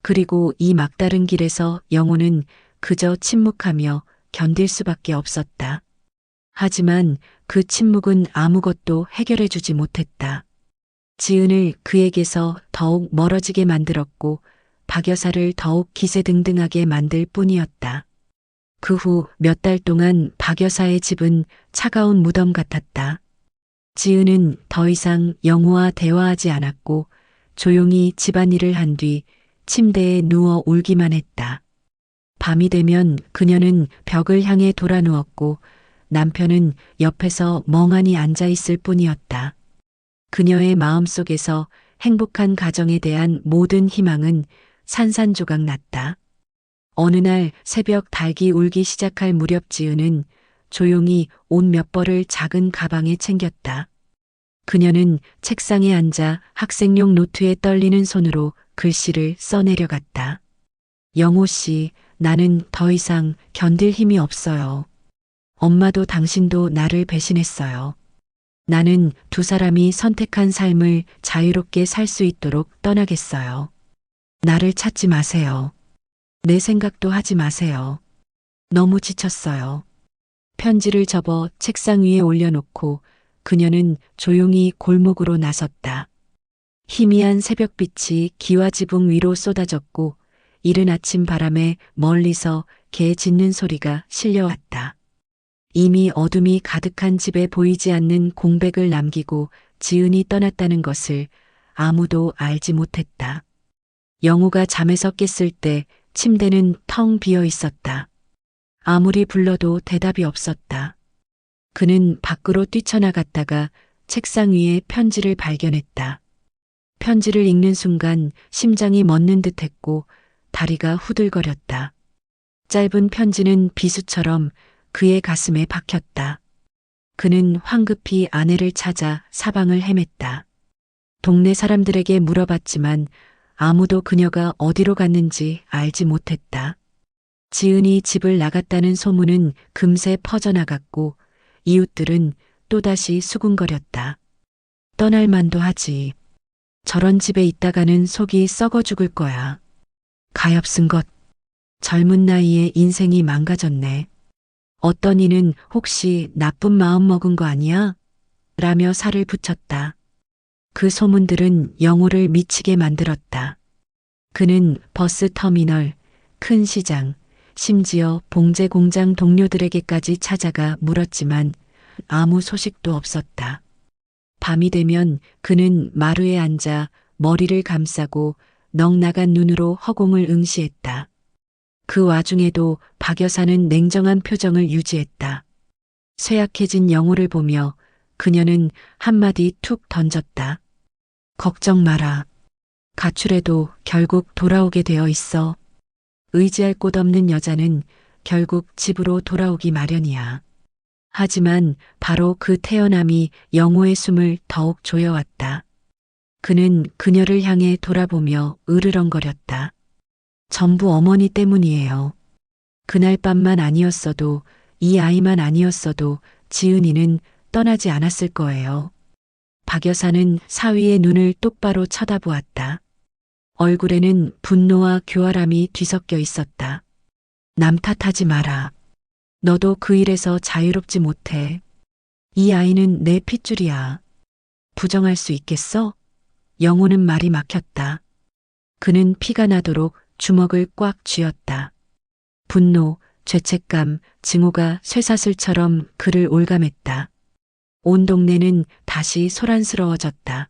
그리고 이 막다른 길에서 영호는 그저 침묵하며 견딜 수밖에 없었다. 하지만 그 침묵은 아무것도 해결해 주지 못했다. 지은을 그에게서 더욱 멀어지게 만들었고 박 여사를 더욱 기세등등하게 만들 뿐이었다. 그 후 몇 달 동안 박 여사의 집은 차가운 무덤 같았다. 지은은 더 이상 영호와 대화하지 않았고 조용히 집안일을 한 뒤 침대에 누워 울기만 했다. 밤이 되면 그녀는 벽을 향해 돌아 누웠고 남편은 옆에서 멍하니 앉아 있을 뿐이었다. 그녀의 마음속에서 행복한 가정에 대한 모든 희망은 산산조각 났다. 어느 날 새벽 닭이 울기 시작할 무렵 지은은 조용히 옷 몇 벌을 작은 가방에 챙겼다. 그녀는 책상에 앉아 학생용 노트에 떨리는 손으로 글씨를 써내려갔다. 영호 씨, 나는 더 이상 견딜 힘이 없어요. 엄마도 당신도 나를 배신했어요. 나는 두 사람이 선택한 삶을 자유롭게 살 수 있도록 떠나겠어요. 나를 찾지 마세요. 내 생각도 하지 마세요. 너무 지쳤어요. 편지를 접어 책상 위에 올려놓고 그녀는 조용히 골목으로 나섰다. 희미한 새벽빛이 기와 지붕 위로 쏟아졌고 이른 아침 바람에 멀리서 개 짖는 소리가 실려왔다. 이미 어둠이 가득한 집에 보이지 않는 공백을 남기고 지은이 떠났다는 것을 아무도 알지 못했다. 영호가 잠에서 깼을 때 침대는 텅 비어 있었다. 아무리 불러도 대답이 없었다. 그는 밖으로 뛰쳐나갔다가 책상 위에 편지를 발견했다. 편지를 읽는 순간 심장이 멎는 듯했고 다리가 후들거렸다. 짧은 편지는 비수처럼 그의 가슴에 박혔다. 그는 황급히 아내를 찾아 사방을 헤맸다. 동네 사람들에게 물어봤지만 아무도 그녀가 어디로 갔는지 알지 못했다. 지은이 집을 나갔다는 소문은 금세 퍼져나갔고 이웃들은 또다시 수군거렸다. 떠날 만도 하지. 저런 집에 있다가는 속이 썩어 죽을 거야. 가엾은 것. 젊은 나이에 인생이 망가졌네. 어떤 이는 혹시 나쁜 마음 먹은 거 아니야? 라며 살을 붙였다. 그 소문들은 영호를 미치게 만들었다. 그는 버스 터미널, 큰 시장, 심지어 봉제 공장 동료들에게까지 찾아가 물었지만 아무 소식도 없었다. 밤이 되면 그는 마루에 앉아 머리를 감싸고 넉나간 눈으로 허공을 응시했다. 그 와중에도 박 여사는 냉정한 표정을 유지했다. 쇠약해진 영호를 보며 그녀는 한마디 툭 던졌다. 걱정 마라. 가출해도 결국 돌아오게 되어 있어. 의지할 곳 없는 여자는 결국 집으로 돌아오기 마련이야. 하지만 바로 그 태어남이 영호의 숨을 더욱 조여왔다. 그는 그녀를 향해 돌아보며 으르렁거렸다. 전부 어머니 때문이에요. 그날 밤만 아니었어도 이 아이만 아니었어도 지은이는 떠나지 않았을 거예요. 박 여사는 사위의 눈을 똑바로 쳐다보았다. 얼굴에는 분노와 교활함이 뒤섞여 있었다. 남 탓하지 마라. 너도 그 일에서 자유롭지 못해. 이 아이는 내 핏줄이야. 부정할 수 있겠어? 영호는 말이 막혔다. 그는 피가 나도록 주먹을 꽉 쥐었다. 분노, 죄책감, 증오가 쇠사슬처럼 그를 올감했다. 온 동네는 다시 소란스러워졌다.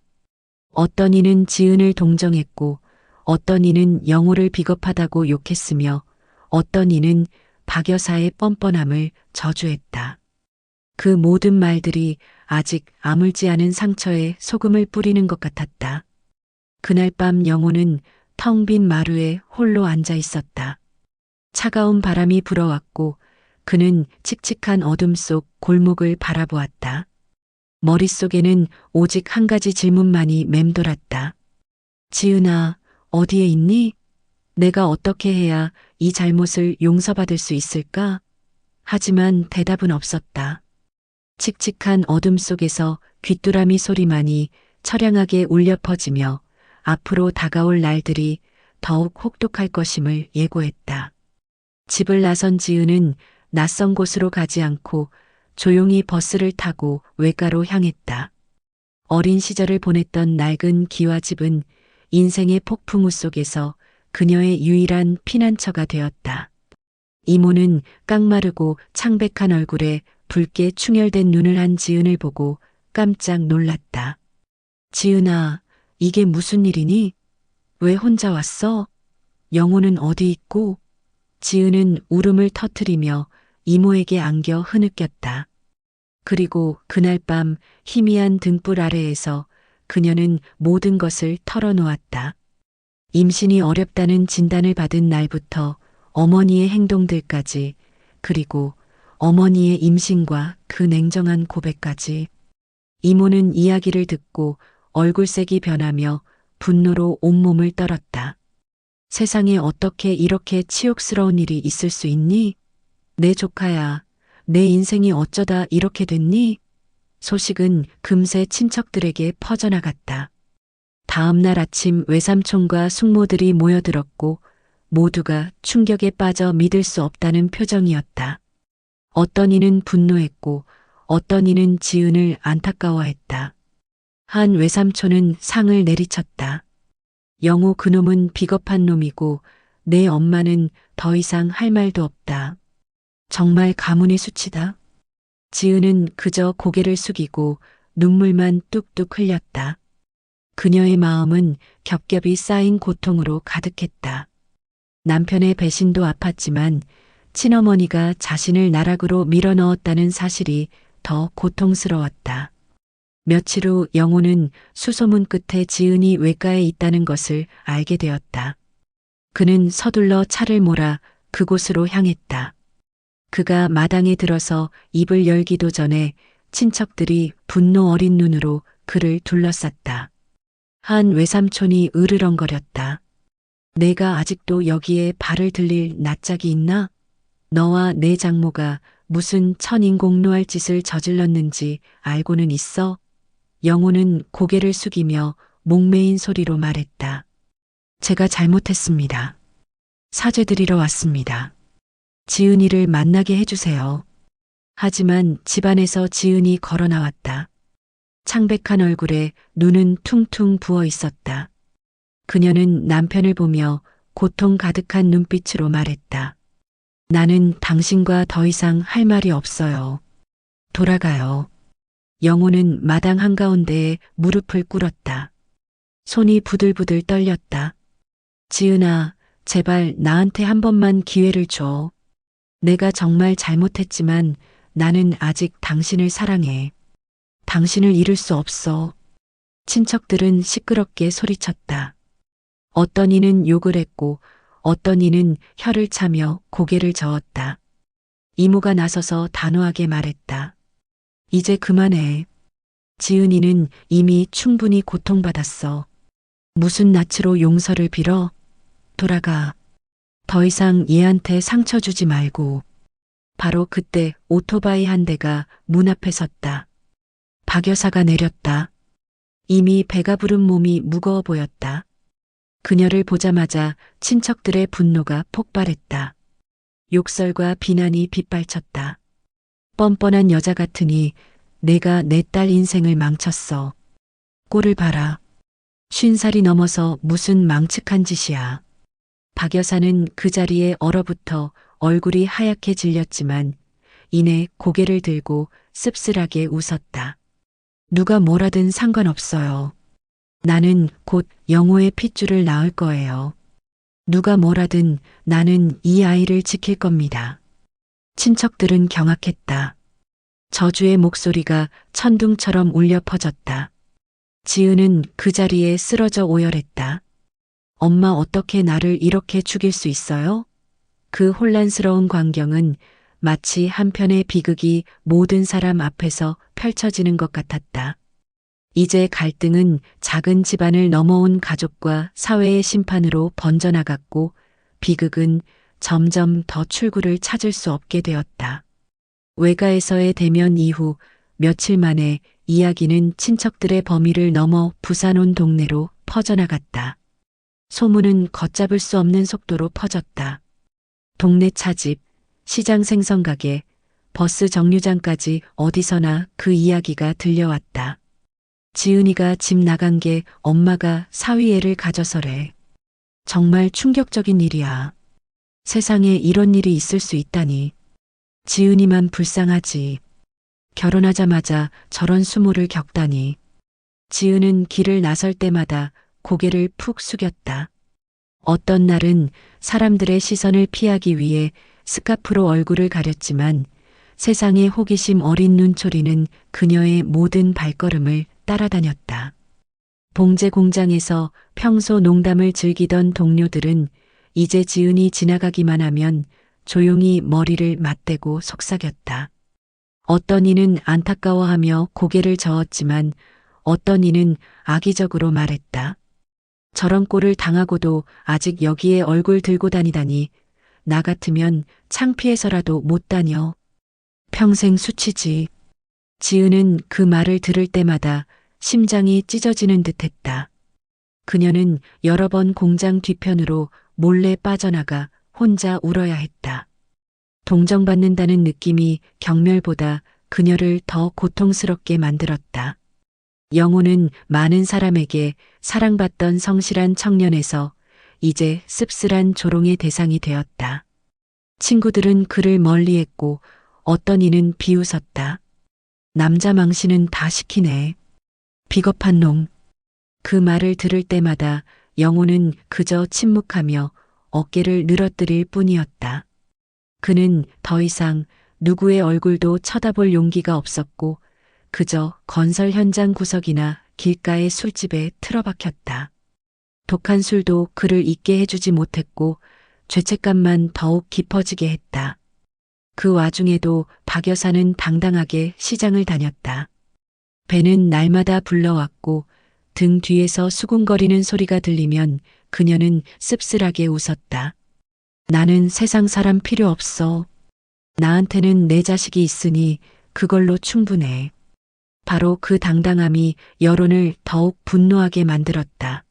어떤 이는 지은을 동정했고 어떤 이는 영호를 비겁하다고 욕했으며 어떤 이는 박 여사의 뻔뻔함을 저주했다. 그 모든 말들이 아직 아물지 않은 상처에 소금을 뿌리는 것 같았다. 그날 밤 영호는 텅 빈 마루에 홀로 앉아 있었다. 차가운 바람이 불어왔고 그는 칙칙한 어둠 속 골목을 바라보았다. 머릿속에는 오직 한 가지 질문만이 맴돌았다. 지은아, 어디에 있니? 내가 어떻게 해야 이 잘못을 용서받을 수 있을까? 하지만 대답은 없었다. 칙칙한 어둠 속에서 귀뚜라미 소리만이 처량하게 울려 퍼지며 앞으로 다가올 날들이 더욱 혹독할 것임을 예고했다. 집을 나선 지은은 낯선 곳으로 가지 않고 조용히 버스를 타고 외가로 향했다. 어린 시절을 보냈던 낡은 기와집은 인생의 폭풍우 속에서 그녀의 유일한 피난처가 되었다. 이모는 깡마르고 창백한 얼굴에 붉게 충혈된 눈을 한 지은을 보고 깜짝 놀랐다. 지은아, 이게 무슨 일이니? 왜 혼자 왔어? 영호는 어디 있고? 지은은 울음을 터뜨리며 이모에게 안겨 흐느꼈다. 그리고 그날 밤 희미한 등불 아래에서 그녀는 모든 것을 털어놓았다. 임신이 어렵다는 진단을 받은 날부터 어머니의 행동들까지, 그리고 어머니의 임신과 그 냉정한 고백까지. 이모는 이야기를 듣고 얼굴색이 변하며 분노로 온몸을 떨었다. 세상에 어떻게 이렇게 치욕스러운 일이 있을 수 있니? 내 조카야, 내 인생이 어쩌다 이렇게 됐니? 소식은 금세 친척들에게 퍼져나갔다. 다음 날 아침 외삼촌과 숙모들이 모여들었고 모두가 충격에 빠져 믿을 수 없다는 표정이었다. 어떤 이는 분노했고 어떤 이는 지은을 안타까워했다. 한 외삼촌은 상을 내리쳤다. 영호 그놈은 비겁한 놈이고 내 엄마는 더 이상 할 말도 없다. 정말 가문의 수치다. 지은은 그저 고개를 숙이고 눈물만 뚝뚝 흘렸다. 그녀의 마음은 겹겹이 쌓인 고통으로 가득했다. 남편의 배신도 아팠지만 친어머니가 자신을 나락으로 밀어넣었다는 사실이 더 고통스러웠다. 며칠 후 영호는 수소문 끝에 지은이 외가에 있다는 것을 알게 되었다. 그는 서둘러 차를 몰아 그곳으로 향했다. 그가 마당에 들어서 입을 열기도 전에 친척들이 분노 어린 눈으로 그를 둘러쌌다. 한 외삼촌이 으르렁거렸다. 내가 아직도 여기에 발을 들릴 낯짝이 있나? 너와 내 장모가 무슨 천인공노할 짓을 저질렀는지 알고는 있어? 영호는 고개를 숙이며 목매인 소리로 말했다. 제가 잘못했습니다. 사죄드리러 왔습니다. 지은이를 만나게 해주세요. 하지만 집안에서 지은이 걸어 나왔다. 창백한 얼굴에 눈은 퉁퉁 부어 있었다. 그녀는 남편을 보며 고통 가득한 눈빛으로 말했다. 나는 당신과 더 이상 할 말이 없어요. 돌아가요. 영호는 마당 한가운데에 무릎을 꿇었다. 손이 부들부들 떨렸다. 지은아, 제발 나한테 한 번만 기회를 줘. 내가 정말 잘못했지만 나는 아직 당신을 사랑해. 당신을 잃을 수 없어. 친척들은 시끄럽게 소리쳤다. 어떤 이는 욕을 했고 어떤 이는 혀를 차며 고개를 저었다. 이모가 나서서 단호하게 말했다. 이제 그만해. 지은이는 이미 충분히 고통받았어. 무슨 낯으로 용서를 빌어? 돌아가. 더 이상 얘한테 상처 주지 말고. 바로 그때 오토바이 한 대가 문 앞에 섰다. 박 여사가 내렸다. 이미 배가 부른 몸이 무거워 보였다. 그녀를 보자마자 친척들의 분노가 폭발했다. 욕설과 비난이 빗발쳤다. 뻔뻔한 여자 같으니 내가 내 딸 인생을 망쳤어. 꼴을 봐라. 50살이 넘어서 무슨 망측한 짓이야. 박 여사는 그 자리에 얼어붙어 얼굴이 하얗게 질렸지만 이내 고개를 들고 씁쓸하게 웃었다. 누가 뭐라든 상관없어요. 나는 곧 영호의 핏줄을 낳을 거예요. 누가 뭐라든 나는 이 아이를 지킬 겁니다. 친척들은 경악했다. 저주의 목소리가 천둥처럼 울려 퍼졌다. 지은은 그 자리에 쓰러져 오열했다. 엄마 어떻게 나를 이렇게 죽일 수 있어요? 그 혼란스러운 광경은 마치 한편의 비극이 모든 사람 앞에서 펼쳐지는 것 같았다. 이제 갈등은 작은 집안을 넘어온 가족과 사회의 심판으로 번져나갔고 비극은 점점 더 출구를 찾을 수 없게 되었다. 외가에서의 대면 이후 며칠 만에 이야기는 친척들의 범위를 넘어 부산 온 동네로 퍼져나갔다. 소문은 걷잡을 수 없는 속도로 퍼졌다. 동네 차집, 시장 생선가게, 버스 정류장까지 어디서나 그 이야기가 들려왔다. 지은이가 집 나간 게 엄마가 사위애를 가져서래. 정말 충격적인 일이야. 세상에 이런 일이 있을 수 있다니. 지은이만 불쌍하지. 결혼하자마자 저런 수모를 겪다니. 지은은 길을 나설 때마다 고개를 푹 숙였다. 어떤 날은 사람들의 시선을 피하기 위해 스카프로 얼굴을 가렸지만 세상의 호기심 어린 눈초리는 그녀의 모든 발걸음을 따라다녔다. 봉제 공장에서 평소 농담을 즐기던 동료들은 이제 지은이 지나가기만 하면 조용히 머리를 맞대고 속삭였다. 어떤 이는 안타까워하며 고개를 저었지만 어떤 이는 악의적으로 말했다. 저런 꼴을 당하고도 아직 여기에 얼굴 들고 다니다니 나 같으면 창피해서라도 못 다녀. 평생 수치지. 지은은 그 말을 들을 때마다 심장이 찢어지는 듯했다. 그녀는 여러 번 공장 뒤편으로 몰래 빠져나가 혼자 울어야 했다. 동정받는다는 느낌이 경멸보다 그녀를 더 고통스럽게 만들었다. 영호는 많은 사람에게 사랑받던 성실한 청년에서 이제 씁쓸한 조롱의 대상이 되었다. 친구들은 그를 멀리했고 어떤 이는 비웃었다. 남자 망신은 다 시키네. 비겁한 놈. 그 말을 들을 때마다 영호는 그저 침묵하며 어깨를 늘어뜨릴 뿐이었다. 그는 더 이상 누구의 얼굴도 쳐다볼 용기가 없었고 그저 건설 현장 구석이나 길가의 술집에 틀어박혔다. 독한 술도 그를 잊게 해주지 못했고 죄책감만 더욱 깊어지게 했다. 그 와중에도 박 여사는 당당하게 시장을 다녔다. 배는 날마다 불러왔고 등 뒤에서 수군거리는 소리가 들리면 그녀는 씁쓸하게 웃었다. 나는 세상 사람 필요 없어. 나한테는 내 자식이 있으니 그걸로 충분해. 바로 그 당당함이 여론을 더욱 분노하게 만들었다.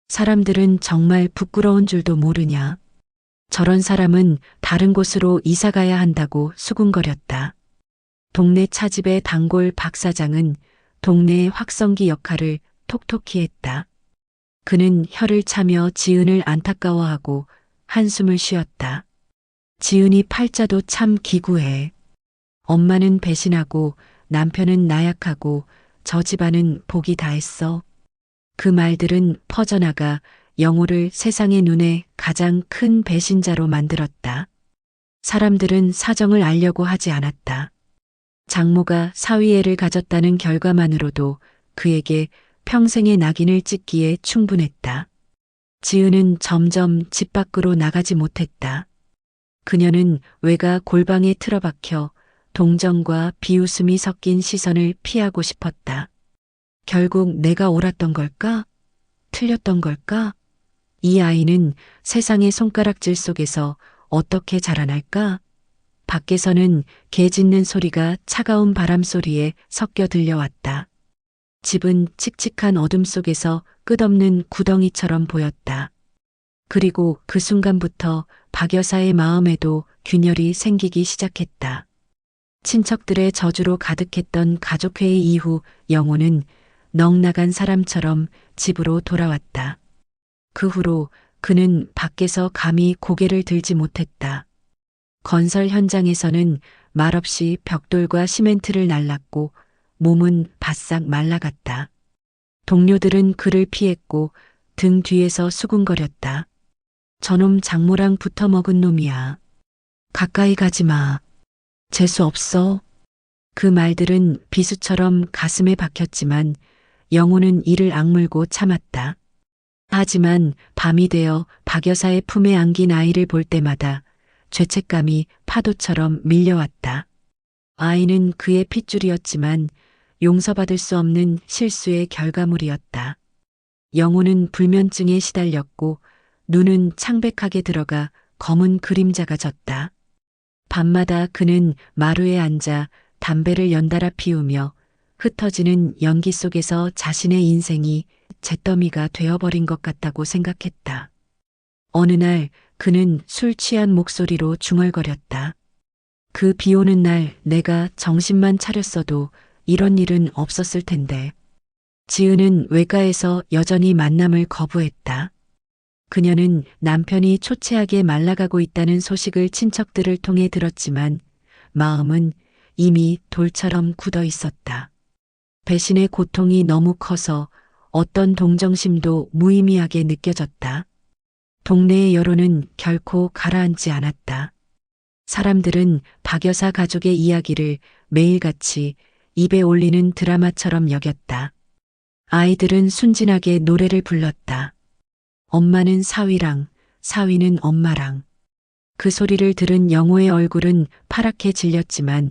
사람들은 정말 부끄러운 줄도 모르냐. 저런 사람은 다른 곳으로 이사 가야 한다고 수군거렸다. 동네 차집의 단골 박 사장은 동네의 확성기 역할을 톡톡히 했다. 그는 혀를 차며 지은을 안타까워하고 한숨을 쉬었다. 지은이 팔자도 참 기구해. 엄마는 배신하고 남편은 나약하고 저 집안은 복이 다했어. 그 말들은 퍼져나가 영호를 세상의 눈에 가장 큰 배신자로 만들었다. 사람들은 사정을 알려고 하지 않았다. 장모가 사위애를 가졌다는 결과만으로도 그에게 평생의 낙인을 찍기에 충분했다. 지은은 점점 집 밖으로 나가지 못했다. 그녀는 외가 골방에 틀어박혀 동정과 비웃음이 섞인 시선을 피하고 싶었다. 결국 내가 옳았던 걸까? 틀렸던 걸까? 이 아이는 세상의 손가락질 속에서 어떻게 자라날까? 밖에서는 개 짖는 소리가 차가운 바람 소리에 섞여 들려왔다. 집은 칙칙한 어둠 속에서 끝없는 구덩이처럼 보였다. 그리고 그 순간부터 박 여사의 마음에도 균열이 생기기 시작했다. 친척들의 저주로 가득했던 가족회의 이후 영호는 넋나간 사람처럼 집으로 돌아왔다. 그 후로 그는 밖에서 감히 고개를 들지 못했다. 건설 현장에서는 말없이 벽돌과 시멘트를 날랐고 몸은 바싹 말라갔다. 동료들은 그를 피했고 등 뒤에서 수군거렸다. 저놈 장모랑 붙어 먹은 놈이야. 가까이 가지 마. 재수 없어. 그 말들은 비수처럼 가슴에 박혔지만 영호는 이를 악물고 참았다. 하지만 밤이 되어 박 여사의 품에 안긴 아이를 볼 때마다 죄책감이 파도처럼 밀려왔다. 아이는 그의 핏줄이었지만 용서받을 수 없는 실수의 결과물이었다. 영호는 불면증에 시달렸고 눈은 창백하게 들어가 검은 그림자가 졌다. 밤마다 그는 마루에 앉아 담배를 연달아 피우며 흩어지는 연기 속에서 자신의 인생이 잿더미가 되어버린 것 같다고 생각했다. 어느 날 그는 술 취한 목소리로 중얼거렸다. 그 비 오는 날 내가 정신만 차렸어도 이런 일은 없었을 텐데. 지은은 외가에서 여전히 만남을 거부했다. 그녀는 남편이 초췌하게 말라가고 있다는 소식을 친척들을 통해 들었지만 마음은 이미 돌처럼 굳어 있었다. 배신의 고통이 너무 커서 어떤 동정심도 무의미하게 느껴졌다. 동네의 여론은 결코 가라앉지 않았다. 사람들은 박 여사 가족의 이야기를 매일같이 입에 올리는 드라마처럼 여겼다. 아이들은 순진하게 노래를 불렀다. 엄마는 사위랑, 사위는 엄마랑. 그 소리를 들은 영호의 얼굴은 파랗게 질렸지만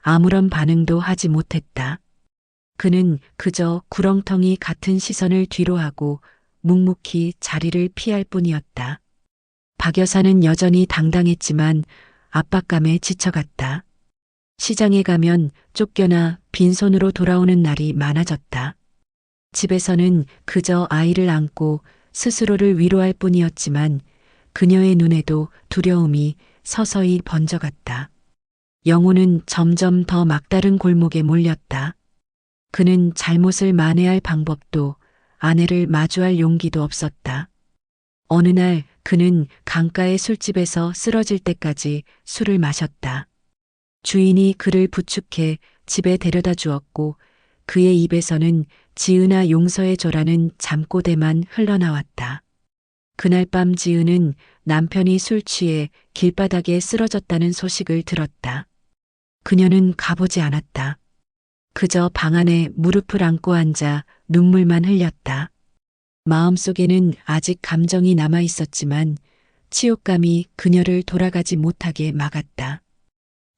아무런 반응도 하지 못했다. 그는 그저 구렁텅이 같은 시선을 뒤로하고 묵묵히 자리를 피할 뿐이었다. 박 여사는 여전히 당당했지만 압박감에 지쳐갔다. 시장에 가면 쫓겨나 빈손으로 돌아오는 날이 많아졌다. 집에서는 그저 아이를 안고 스스로를 위로할 뿐이었지만 그녀의 눈에도 두려움이 서서히 번져갔다. 영호는 점점 더 막다른 골목에 몰렸다. 그는 잘못을 만회할 방법도 아내를 마주할 용기도 없었다. 어느 날 그는 강가의 술집에서 쓰러질 때까지 술을 마셨다. 주인이 그를 부축해 집에 데려다 주었고 그의 입에서는 지은아 용서해줘라는 잠꼬대만 흘러나왔다. 그날 밤 지은은 남편이 술 취해 길바닥에 쓰러졌다는 소식을 들었다. 그녀는 가보지 않았다. 그저 방 안에 무릎을 안고 앉아 눈물만 흘렸다. 마음속에는 아직 감정이 남아 있었지만 치욕감이 그녀를 돌아가지 못하게 막았다.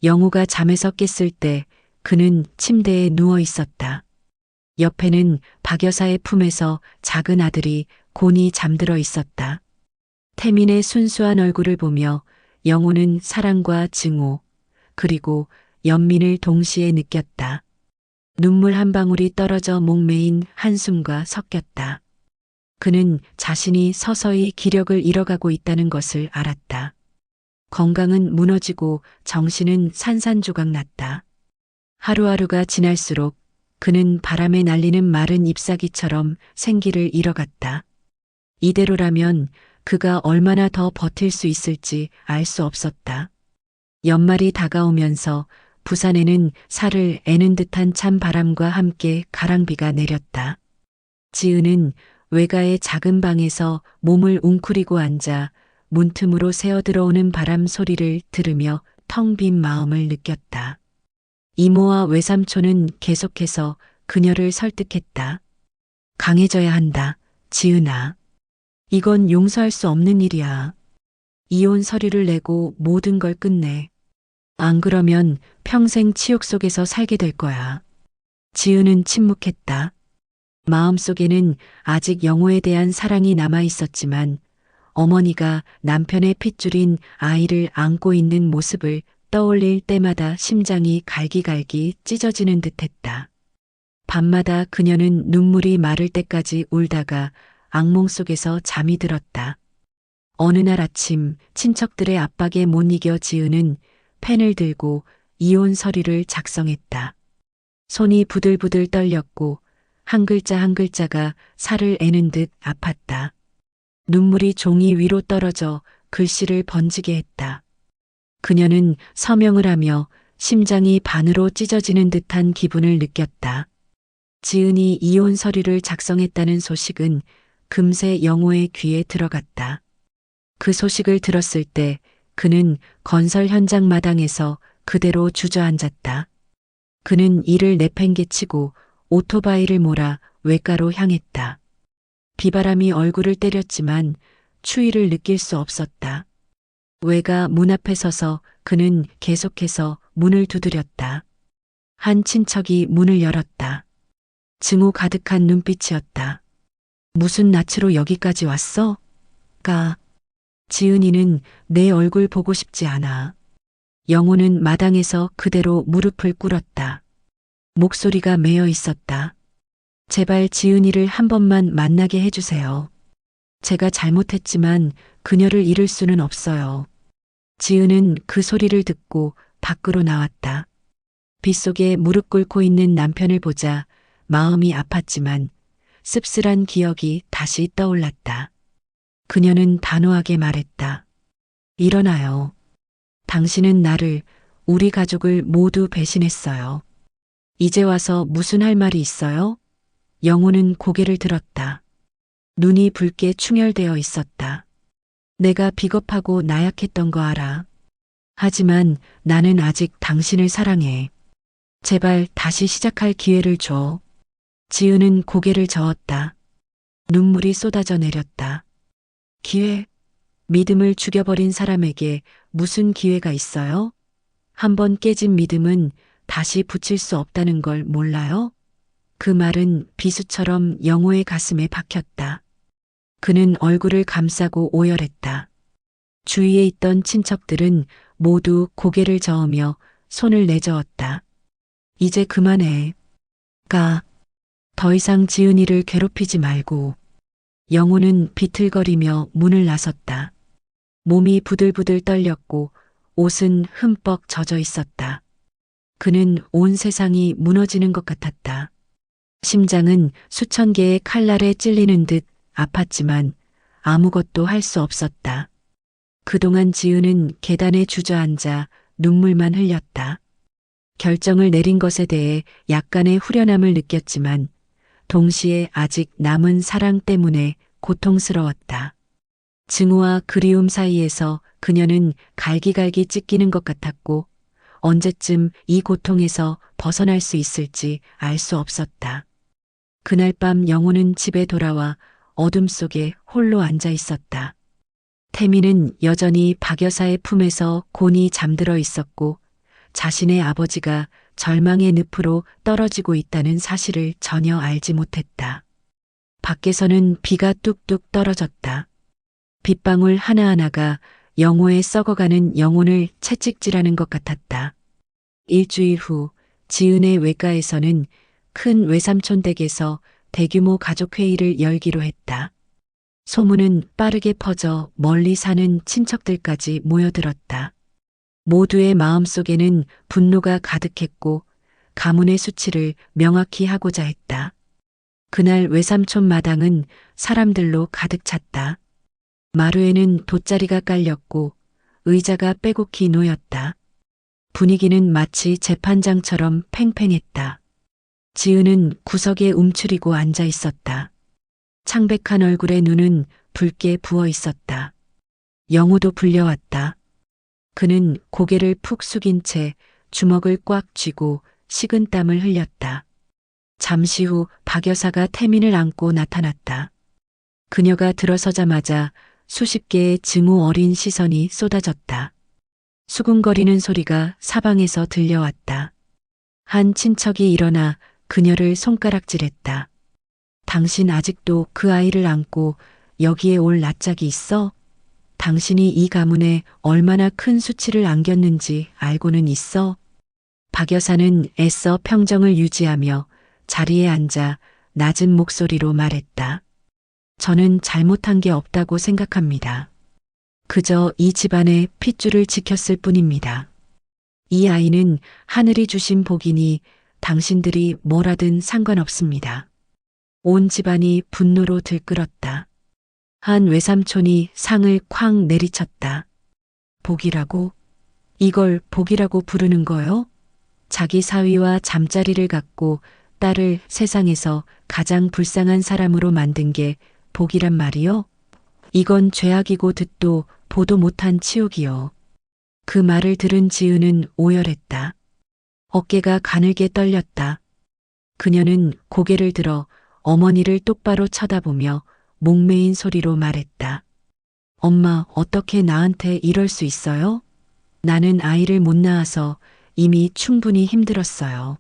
영호가 잠에서 깼을 때 그는 침대에 누워 있었다. 옆에는 박 여사의 품에서 작은 아들이 곤히 잠들어 있었다. 태민의 순수한 얼굴을 보며 영호는 사랑과 증오, 그리고 연민을 동시에 느꼈다. 눈물 한 방울이 떨어져 목매인 한숨과 섞였다. 그는 자신이 서서히 기력을 잃어가고 있다는 것을 알았다. 건강은 무너지고 정신은 산산조각 났다. 하루하루가 지날수록 그는 바람에 날리는 마른 잎사귀처럼 생기를 잃어갔다. 이대로라면 그가 얼마나 더 버틸 수 있을지 알 수 없었다. 연말이 다가오면서 부산에는 살을 애는 듯한 찬 바람과 함께 가랑비가 내렸다. 지은은 외가의 작은 방에서 몸을 웅크리고 앉아 문틈으로 새어들어오는 바람 소리를 들으며 텅 빈 마음을 느꼈다. 이모와 외삼촌은 계속해서 그녀를 설득했다. 강해져야 한다, 지은아. 이건 용서할 수 없는 일이야. 이혼 서류를 내고 모든 걸 끝내. 안 그러면 평생 치욕 속에서 살게 될 거야. 지은은 침묵했다. 마음속에는 아직 영호에 대한 사랑이 남아 있었지만 어머니가 남편의 핏줄인 아이를 안고 있는 모습을 떠올릴 때마다 심장이 갈기갈기 찢어지는 듯했다. 밤마다 그녀는 눈물이 마를 때까지 울다가 악몽 속에서 잠이 들었다. 어느 날 아침 친척들의 압박에 못 이겨 지은은 펜을 들고 이혼 서류를 작성했다. 손이 부들부들 떨렸고 한 글자 한 글자가 살을 애는 듯 아팠다. 눈물이 종이 위로 떨어져 글씨를 번지게 했다. 그녀는 서명을 하며 심장이 반으로 찢어지는 듯한 기분을 느꼈다. 지은이 이혼 서류를 작성했다는 소식은 금세 영호의 귀에 들어갔다. 그 소식을 들었을 때 그는 건설 현장 마당에서 그대로 주저앉았다. 그는 이를 내팽개치고 오토바이를 몰아 외가로 향했다. 비바람이 얼굴을 때렸지만 추위를 느낄 수 없었다. 외가 문 앞에 서서 그는 계속해서 문을 두드렸다. 한 친척이 문을 열었다. 증오 가득한 눈빛이었다. 무슨 낯으로 여기까지 왔어? 지은이는 내 얼굴 보고 싶지 않아. 영호는 마당에서 그대로 무릎을 꿇었다. 목소리가 메어 있었다. 제발 지은이를 한 번만 만나게 해주세요. 제가 잘못했지만 그녀를 잃을 수는 없어요. 지은은 그 소리를 듣고 밖으로 나왔다. 빗속에 무릎 꿇고 있는 남편을 보자 마음이 아팠지만 씁쓸한 기억이 다시 떠올랐다. 그녀는 단호하게 말했다. 일어나요. 당신은 나를, 우리 가족을 모두 배신했어요. 이제 와서 무슨 할 말이 있어요? 영호는 고개를 들었다. 눈이 붉게 충혈되어 있었다. 내가 비겁하고 나약했던 거 알아. 하지만 나는 아직 당신을 사랑해. 제발 다시 시작할 기회를 줘. 지은은 고개를 저었다. 눈물이 쏟아져 내렸다. 기회? 믿음을 죽여버린 사람에게 무슨 기회가 있어요? 한번 깨진 믿음은 다시 붙일 수 없다는 걸 몰라요? 그 말은 비수처럼 영호의 가슴에 박혔다. 그는 얼굴을 감싸고 오열했다. 주위에 있던 친척들은 모두 고개를 저으며 손을 내저었다. 이제 그만해. 더 이상 지은이를 괴롭히지 말고. 영호는 비틀거리며 문을 나섰다. 몸이 부들부들 떨렸고 옷은 흠뻑 젖어 있었다. 그는 온 세상이 무너지는 것 같았다. 심장은 수천 개의 칼날에 찔리는 듯 아팠지만 아무것도 할 수 없었다. 그동안 지은은 계단에 주저앉아 눈물만 흘렸다. 결정을 내린 것에 대해 약간의 후련함을 느꼈지만 동시에 아직 남은 사랑 때문에 고통스러웠다. 증오와 그리움 사이에서 그녀는 갈기갈기 찢기는 것 같았고 언제쯤 이 고통에서 벗어날 수 있을지 알 수 없었다. 그날 밤 영호는 집에 돌아와 어둠 속에 홀로 앉아 있었다. 태미는 여전히 박 여사의 품에서 곤히 잠들어 있었고 자신의 아버지가 절망의 늪으로 떨어지고 있다는 사실을 전혀 알지 못했다. 밖에서는 비가 뚝뚝 떨어졌다. 빗방울 하나하나가 영호의 썩어가는 영혼을 채찍질하는 것 같았다. 일주일 후 지은의 외가에서는 큰 외삼촌 댁에서 대규모 가족회의를 열기로 했다. 소문은 빠르게 퍼져 멀리 사는 친척들까지 모여들었다. 모두의 마음속에는 분노가 가득했고 가문의 수치를 명확히 하고자 했다. 그날 외삼촌 마당은 사람들로 가득 찼다. 마루에는 돗자리가 깔렸고 의자가 빼곡히 놓였다. 분위기는 마치 재판장처럼 팽팽했다. 지은은 구석에 움츠리고 앉아 있었다. 창백한 얼굴에 눈은 붉게 부어 있었다. 영호도 불려왔다. 그는 고개를 푹 숙인 채 주먹을 꽉 쥐고 식은땀을 흘렸다. 잠시 후 박 여사가 태민을 안고 나타났다. 그녀가 들어서자마자 수십 개의 증오 어린 시선이 쏟아졌다. 수군거리는 소리가 사방에서 들려왔다. 한 친척이 일어나 그녀를 손가락질했다. 당신 아직도 그 아이를 안고 여기에 올 낯짝이 있어? 당신이 이 가문에 얼마나 큰 수치를 안겼는지 알고는 있어? 박 여사는 애써 평정을 유지하며 자리에 앉아 낮은 목소리로 말했다. 저는 잘못한 게 없다고 생각합니다. 그저 이 집안의 핏줄을 지켰을 뿐입니다. 이 아이는 하늘이 주신 복이니 당신들이 뭘 하든 상관없습니다. 온 집안이 분노로 들끓었다. 한 외삼촌이 상을 쾅 내리쳤다. 복이라고? 이걸 복이라고 부르는 거요? 자기 사위와 잠자리를 갖고 딸을 세상에서 가장 불쌍한 사람으로 만든 게 복이란 말이요? 이건 죄악이고 듣도 보도 못한 치욕이요. 그 말을 들은 지은은 오열했다. 어깨가 가늘게 떨렸다. 그녀는 고개를 들어 어머니를 똑바로 쳐다보며 목매인 소리로 말했다. 엄마, 어떻게 나한테 이럴 수 있어요? 나는 아이를 못 낳아서 이미 충분히 힘들었어요.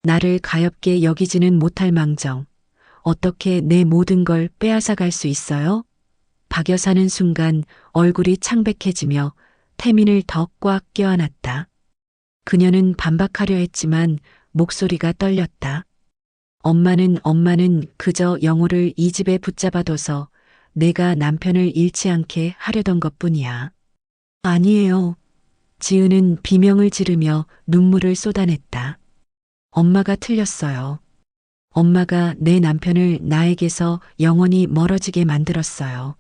나를 가엾게 여기지는 못할 망정. 어떻게 내 모든 걸 빼앗아 갈 수 있어요? 박 여사는 순간 얼굴이 창백해지며 태민을 더 꽉 껴안았다. 그녀는 반박하려 했지만 목소리가 떨렸다. 엄마는 그저 영호를 이 집에 붙잡아둬서 내가 남편을 잃지 않게 하려던 것뿐이야. 아니에요. 지은은 비명을 지르며 눈물을 쏟아냈다. 엄마가 틀렸어요. 엄마가 내 남편을 나에게서 영원히 멀어지게 만들었어요.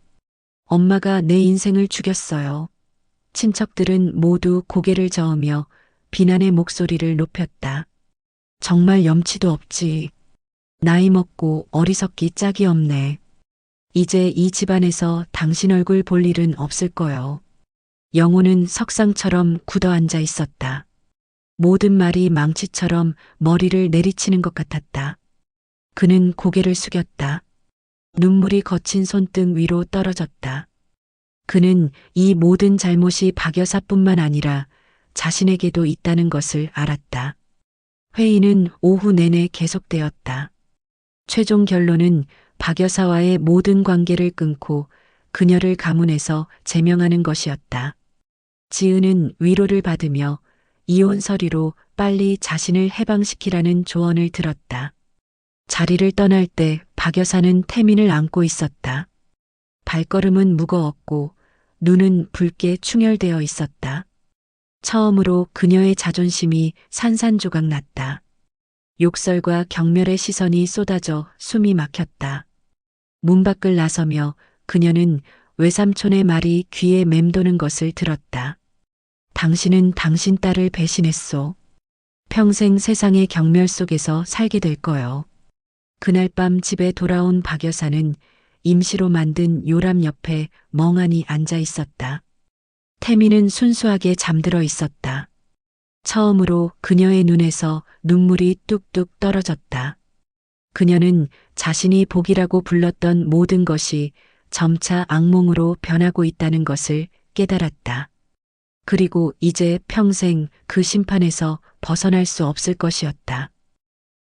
엄마가 내 인생을 죽였어요. 친척들은 모두 고개를 저으며 비난의 목소리를 높였다. 정말 염치도 없지. 나이 먹고 어리석기 짝이 없네. 이제 이 집안에서 당신 얼굴 볼 일은 없을 거요. 영호는 석상처럼 굳어앉아 있었다. 모든 말이 망치처럼 머리를 내리치는 것 같았다. 그는 고개를 숙였다. 눈물이 거친 손등 위로 떨어졌다. 그는 이 모든 잘못이 박 여사뿐만 아니라 자신에게도 있다는 것을 알았다. 회의는 오후 내내 계속되었다. 최종 결론은 박 여사와의 모든 관계를 끊고 그녀를 가문에서 제명하는 것이었다. 지은은 위로를 받으며 이혼 서류로 빨리 자신을 해방시키라는 조언을 들었다. 자리를 떠날 때 박 여사는 태민을 안고 있었다. 발걸음은 무거웠고 눈은 붉게 충혈되어 있었다. 처음으로 그녀의 자존심이 산산조각 났다. 욕설과 경멸의 시선이 쏟아져 숨이 막혔다. 문 밖을 나서며 그녀는 외삼촌의 말이 귀에 맴도는 것을 들었다. 당신은 당신 딸을 배신했소. 평생 세상의 경멸 속에서 살게 될 거요. 그날 밤 집에 돌아온 박 여사는 임시로 만든 요람 옆에 멍하니 앉아 있었다. 태민은 순수하게 잠들어 있었다. 처음으로 그녀의 눈에서 눈물이 뚝뚝 떨어졌다. 그녀는 자신이 복이라고 불렀던 모든 것이 점차 악몽으로 변하고 있다는 것을 깨달았다. 그리고 이제 평생 그 심판에서 벗어날 수 없을 것이었다.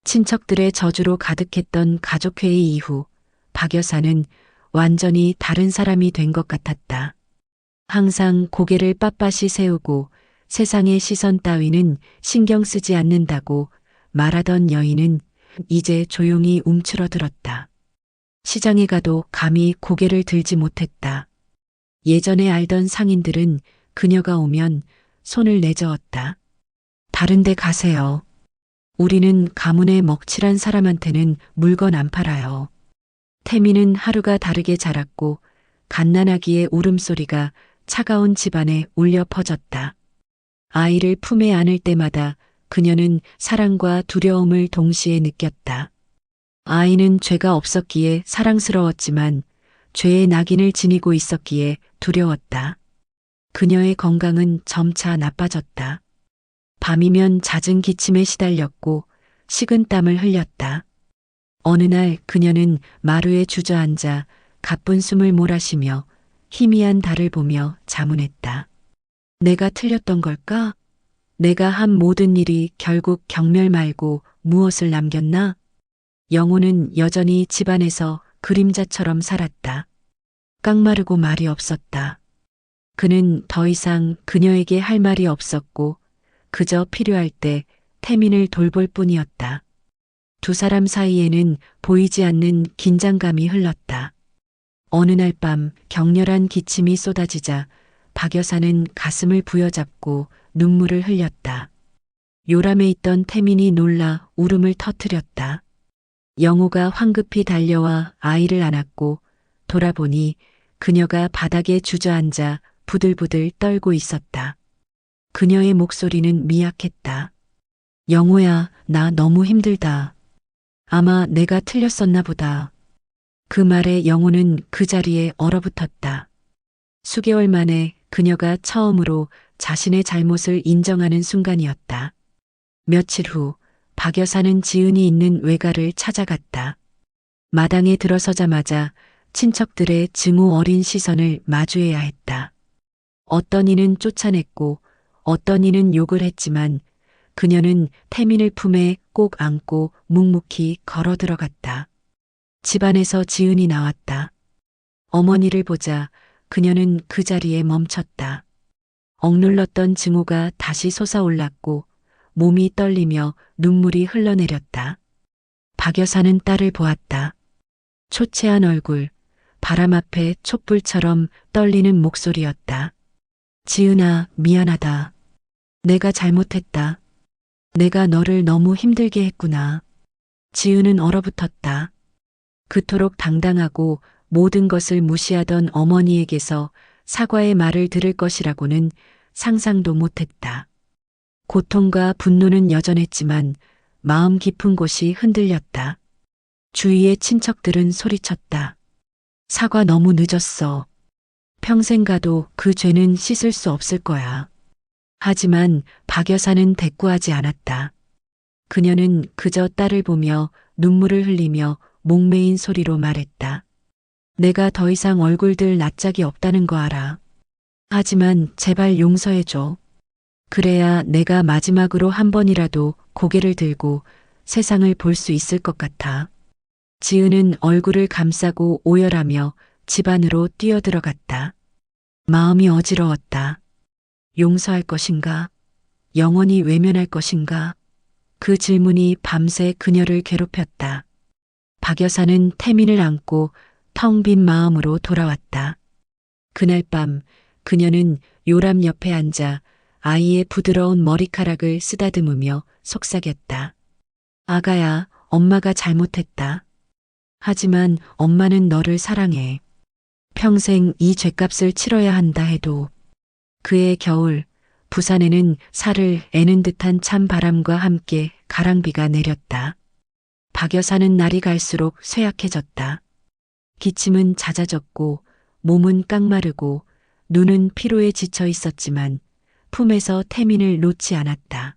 친척들의 저주로 가득했던 가족회의 이후 박 여사는 완전히 다른 사람이 된 것 같았다. 항상 고개를 빳빳이 세우고 세상의 시선 따위는 신경 쓰지 않는다고 말하던 여인은 이제 조용히 움츠러들었다. 시장에 가도 감히 고개를 들지 못했다. 예전에 알던 상인들은 그녀가 오면 손을 내저었다. 다른 데 가세요. 우리는 가문에 먹칠한 사람한테는 물건 안 팔아요. 태민은 하루가 다르게 자랐고 갓난아기의 울음소리가 차가운 집안에 울려 퍼졌다. 아이를 품에 안을 때마다 그녀는 사랑과 두려움을 동시에 느꼈다. 아이는 죄가 없었기에 사랑스러웠지만 죄의 낙인을 지니고 있었기에 두려웠다. 그녀의 건강은 점차 나빠졌다. 밤이면 잦은 기침에 시달렸고 식은 땀을 흘렸다. 어느 날 그녀는 마루에 주저앉아 가쁜 숨을 몰아쉬며 희미한 달을 보며 자문했다. 내가 틀렸던 걸까? 내가 한 모든 일이 결국 경멸 말고 무엇을 남겼나? 영호는 여전히 집안에서 그림자처럼 살았다. 깡마르고 말이 없었다. 그는 더 이상 그녀에게 할 말이 없었고 그저 필요할 때 태민을 돌볼 뿐이었다. 두 사람 사이에는 보이지 않는 긴장감이 흘렀다. 어느 날 밤 격렬한 기침이 쏟아지자 박 여사는 가슴을 부여잡고 눈물을 흘렸다. 요람에 있던 태민이 놀라 울음을 터뜨렸다. 영호가 황급히 달려와 아이를 안았고 돌아보니 그녀가 바닥에 주저앉아 부들부들 떨고 있었다. 그녀의 목소리는 미약했다. 영호야, 나 너무 힘들다. 아마 내가 틀렸었나 보다. 그 말에 영호는 그 자리에 얼어붙었다. 수개월 만에 그녀가 처음으로 자신의 잘못을 인정하는 순간이었다. 며칠 후 박 여사는 지은이 있는 외가를 찾아갔다. 마당에 들어서자마자 친척들의 증오 어린 시선을 마주해야 했다. 어떤 이는 쫓아냈고 어떤 이는 욕을 했지만 그녀는 태민을 품에 꼭 안고 묵묵히 걸어 들어갔다. 집안에서 지은이 나왔다. 어머니를 보자 그녀는 그 자리에 멈췄다. 억눌렀던 증오가 다시 솟아올랐고 몸이 떨리며 눈물이 흘러내렸다. 박 여사는 딸을 보았다. 초췌한 얼굴, 바람 앞에 촛불처럼 떨리는 목소리였다. 지은아, 미안하다. 내가 잘못했다. 내가 너를 너무 힘들게 했구나. 지은은 얼어붙었다. 그토록 당당하고 모든 것을 무시하던 어머니에게서 사과의 말을 들을 것이라고는 상상도 못했다. 고통과 분노는 여전했지만 마음 깊은 곳이 흔들렸다. 주위의 친척들은 소리쳤다. 사과 너무 늦었어. 평생 가도 그 죄는 씻을 수 없을 거야. 하지만 박 여사는 대꾸하지 않았다. 그녀는 그저 딸을 보며 눈물을 흘리며 목매인 소리로 말했다. 내가 더 이상 얼굴들 낯짝이 없다는 거 알아. 하지만 제발 용서해줘. 그래야 내가 마지막으로 한 번이라도 고개를 들고 세상을 볼 수 있을 것 같아. 지은은 얼굴을 감싸고 오열하며 집 안으로 뛰어들어갔다. 마음이 어지러웠다. 용서할 것인가? 영원히 외면할 것인가? 그 질문이 밤새 그녀를 괴롭혔다. 박 여사는 태민을 안고 텅 빈 마음으로 돌아왔다. 그날 밤 그녀는 요람 옆에 앉아 아이의 부드러운 머리카락을 쓰다듬으며 속삭였다. 아가야, 엄마가 잘못했다. 하지만 엄마는 너를 사랑해. 평생 이 죗값을 치러야 한다 해도. 그해 겨울, 부산에는 살을 애는 듯한 찬 바람과 함께 가랑비가 내렸다. 박 여사는 날이 갈수록 쇠약해졌다. 기침은 잦아졌고 몸은 깡마르고 눈은 피로에 지쳐 있었지만 품에서 태민을 놓지 않았다.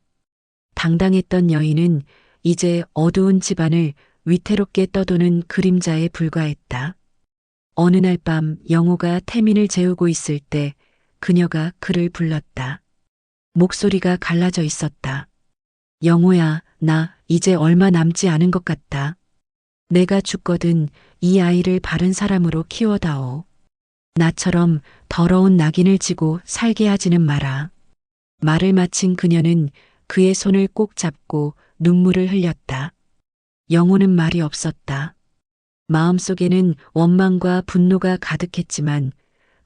당당했던 여인은 이제 어두운 집안을 위태롭게 떠도는 그림자에 불과했다. 어느 날 밤 영호가 태민을 재우고 있을 때 그녀가 그를 불렀다. 목소리가 갈라져 있었다. 영호야, 나 이제 얼마 남지 않은 것 같다. 내가 죽거든 이 아이를 바른 사람으로 키워다오. 나처럼 더러운 낙인을 지고 살게 하지는 마라. 말을 마친 그녀는 그의 손을 꼭 잡고 눈물을 흘렸다. 영호는 말이 없었다. 마음속에는 원망과 분노가 가득했지만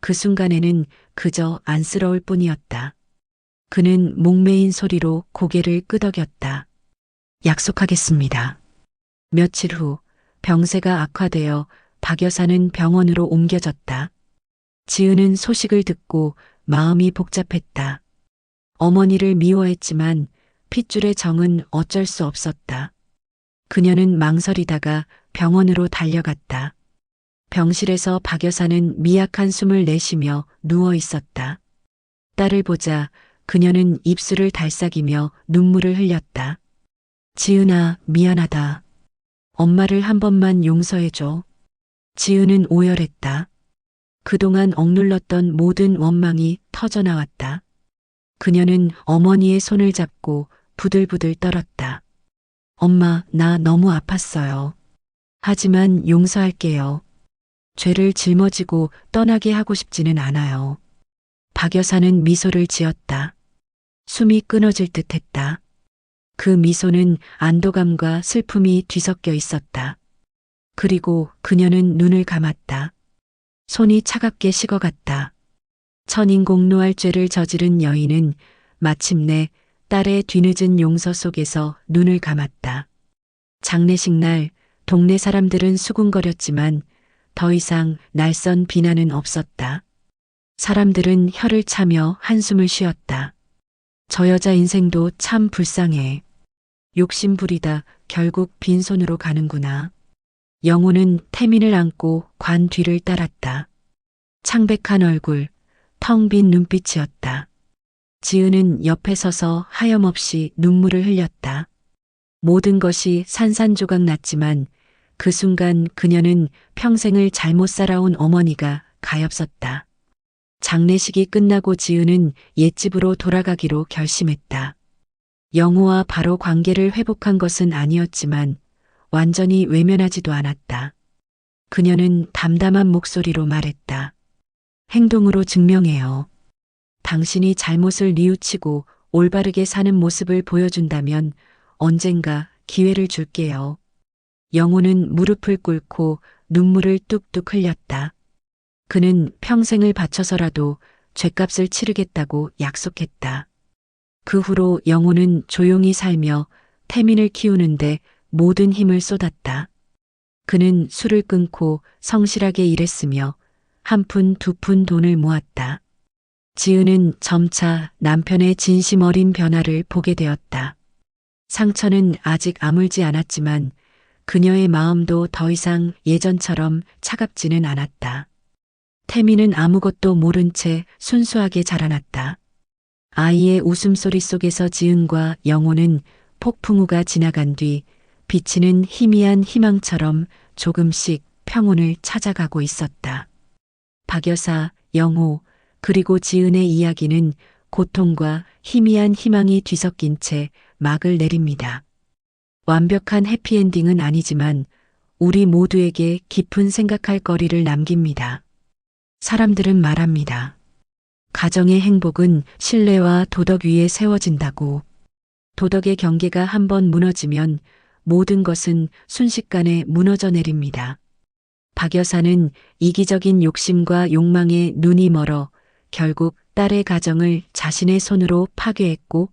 그 순간에는 그저 안쓰러울 뿐이었다. 그는 목매인 소리로 고개를 끄덕였다. 약속하겠습니다. 며칠 후 병세가 악화되어 박 여사는 병원으로 옮겨졌다. 지은은 소식을 듣고 마음이 복잡했다. 어머니를 미워했지만 핏줄의 정은 어쩔 수 없었다. 그녀는 망설이다가 병원으로 달려갔다. 병실에서 박 여사는 미약한 숨을 내쉬며 누워 있었다. 딸을 보자 그녀는 입술을 달싹이며 눈물을 흘렸다. 지은아, 미안하다. 엄마를 한 번만 용서해줘. 지은은 오열했다. 그동안 억눌렀던 모든 원망이 터져나왔다. 그녀는 어머니의 손을 잡고 부들부들 떨었다. 엄마, 나 너무 아팠어요. 하지만 용서할게요. 죄를 짊어지고 떠나게 하고 싶지는 않아요. 박 여사는 미소를 지었다. 숨이 끊어질 듯 했다. 그 미소는 안도감과 슬픔이 뒤섞여 있었다. 그리고 그녀는 눈을 감았다. 손이 차갑게 식어갔다. 천인공노할 죄를 저지른 여인은 마침내 딸의 뒤늦은 용서 속에서 눈을 감았다. 장례식 날 동네 사람들은 수군거렸지만 더 이상 날선 비난은 없었다. 사람들은 혀를 차며 한숨을 쉬었다. 저 여자 인생도 참 불쌍해. 욕심 부리다 결국 빈손으로 가는구나. 영호는 태민을 안고 관 뒤를 따랐다. 창백한 얼굴, 텅 빈 눈빛이었다. 지은은 옆에 서서 하염없이 눈물을 흘렸다. 모든 것이 산산조각 났지만 그 순간 그녀는 평생을 잘못 살아온 어머니가 가엾었다. 장례식이 끝나고 지은은 옛집으로 돌아가기로 결심했다. 영호와 바로 관계를 회복한 것은 아니었지만 완전히 외면하지도 않았다. 그녀는 담담한 목소리로 말했다. 행동으로 증명해요. 당신이 잘못을 뉘우치고 올바르게 사는 모습을 보여준다면 언젠가 기회를 줄게요. 영호는 무릎을 꿇고 눈물을 뚝뚝 흘렸다. 그는 평생을 바쳐서라도 죗값을 치르겠다고 약속했다. 그 후로 영호는 조용히 살며 태민을 키우는데 모든 힘을 쏟았다. 그는 술을 끊고 성실하게 일했으며 한 푼 두 푼 돈을 모았다. 지은은 점차 남편의 진심 어린 변화를 보게 되었다. 상처는 아직 아물지 않았지만 그녀의 마음도 더 이상 예전처럼 차갑지는 않았다. 태민은 아무것도 모른 채 순수하게 자라났다. 아이의 웃음소리 속에서 지은과 영호는 폭풍우가 지나간 뒤 비치는 희미한 희망처럼 조금씩 평온을 찾아가고 있었다. 박 여사, 영호, 그리고 지은의 이야기는 고통과 희미한 희망이 뒤섞인 채 막을 내립니다. 완벽한 해피엔딩은 아니지만 우리 모두에게 깊은 생각할 거리를 남깁니다. 사람들은 말합니다. 가정의 행복은 신뢰와 도덕 위에 세워진다고. 도덕의 경계가 한번 무너지면 모든 것은 순식간에 무너져 내립니다. 박 여사는 이기적인 욕심과 욕망에 눈이 멀어 결국 딸의 가정을 자신의 손으로 파괴했고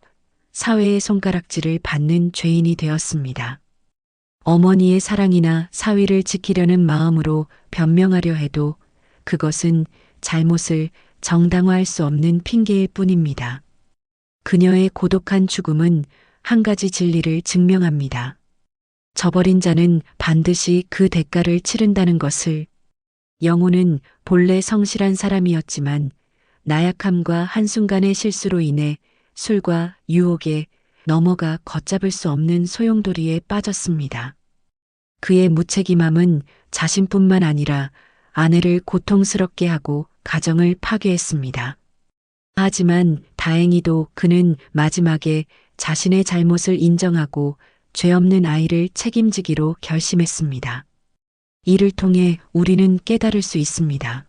사회의 손가락질을 받는 죄인이 되었습니다. 어머니의 사랑이나 사위를 지키려는 마음으로 변명하려 해도 그것은 잘못을 정당화할 수 없는 핑계일 뿐입니다. 그녀의 고독한 죽음은 한 가지 진리를 증명합니다. 저버린 자는 반드시 그 대가를 치른다는 것을. 영호는 본래 성실한 사람이었지만 나약함과 한순간의 실수로 인해 술과 유혹에 넘어가 걷잡을 수 없는 소용돌이에 빠졌습니다. 그의 무책임함은 자신뿐만 아니라 아내를 고통스럽게 하고 가정을 파괴했습니다. 하지만 다행히도 그는 마지막에 자신의 잘못을 인정하고 죄 없는 아이를 책임지기로 결심했습니다. 이를 통해 우리는 깨달을 수 있습니다.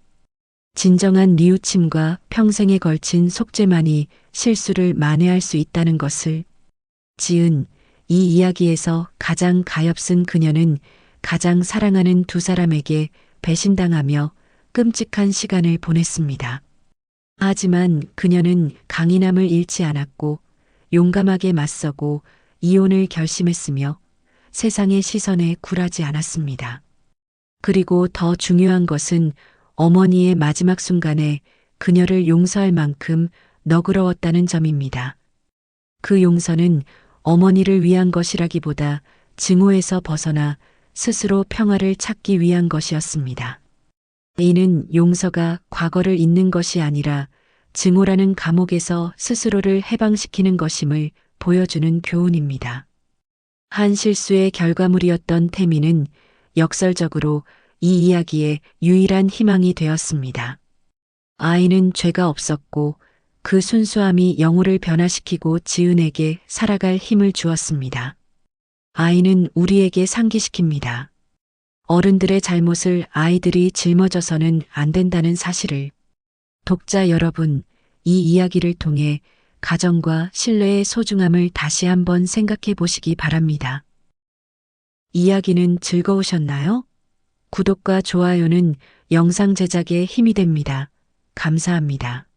진정한 뉘우침과 평생에 걸친 속죄만이 실수를 만회할 수 있다는 것을. 지은, 이 이야기에서 가장 가엾은 그녀는 가장 사랑하는 두 사람에게 배신당하며 끔찍한 시간을 보냈습니다. 하지만 그녀는 강인함을 잃지 않았고 용감하게 맞서고 이혼을 결심했으며 세상의 시선에 굴하지 않았습니다. 그리고 더 중요한 것은 어머니의 마지막 순간에 그녀를 용서할 만큼 너그러웠다는 점입니다. 그 용서는 어머니를 위한 것이라기보다 증오에서 벗어나 스스로 평화를 찾기 위한 것이었습니다. 이는 용서가 과거를 잊는 것이 아니라 증오라는 감옥에서 스스로를 해방시키는 것임을 보여주는 교훈입니다. 한 실수의 결과물이었던 태민은 역설적으로 이 이야기의 유일한 희망이 되었습니다. 아이는 죄가 없었고 그 순수함이 영호를 변화시키고 지은에게 살아갈 힘을 주었습니다. 아이는 우리에게 상기시킵니다. 어른들의 잘못을 아이들이 짊어져서는 안 된다는 사실을. 독자 여러분, 이 이야기를 통해 가정과 신뢰의 소중함을 다시 한번 생각해 보시기 바랍니다. 이야기는 즐거우셨나요? 구독과 좋아요는 영상 제작에 힘이 됩니다. 감사합니다.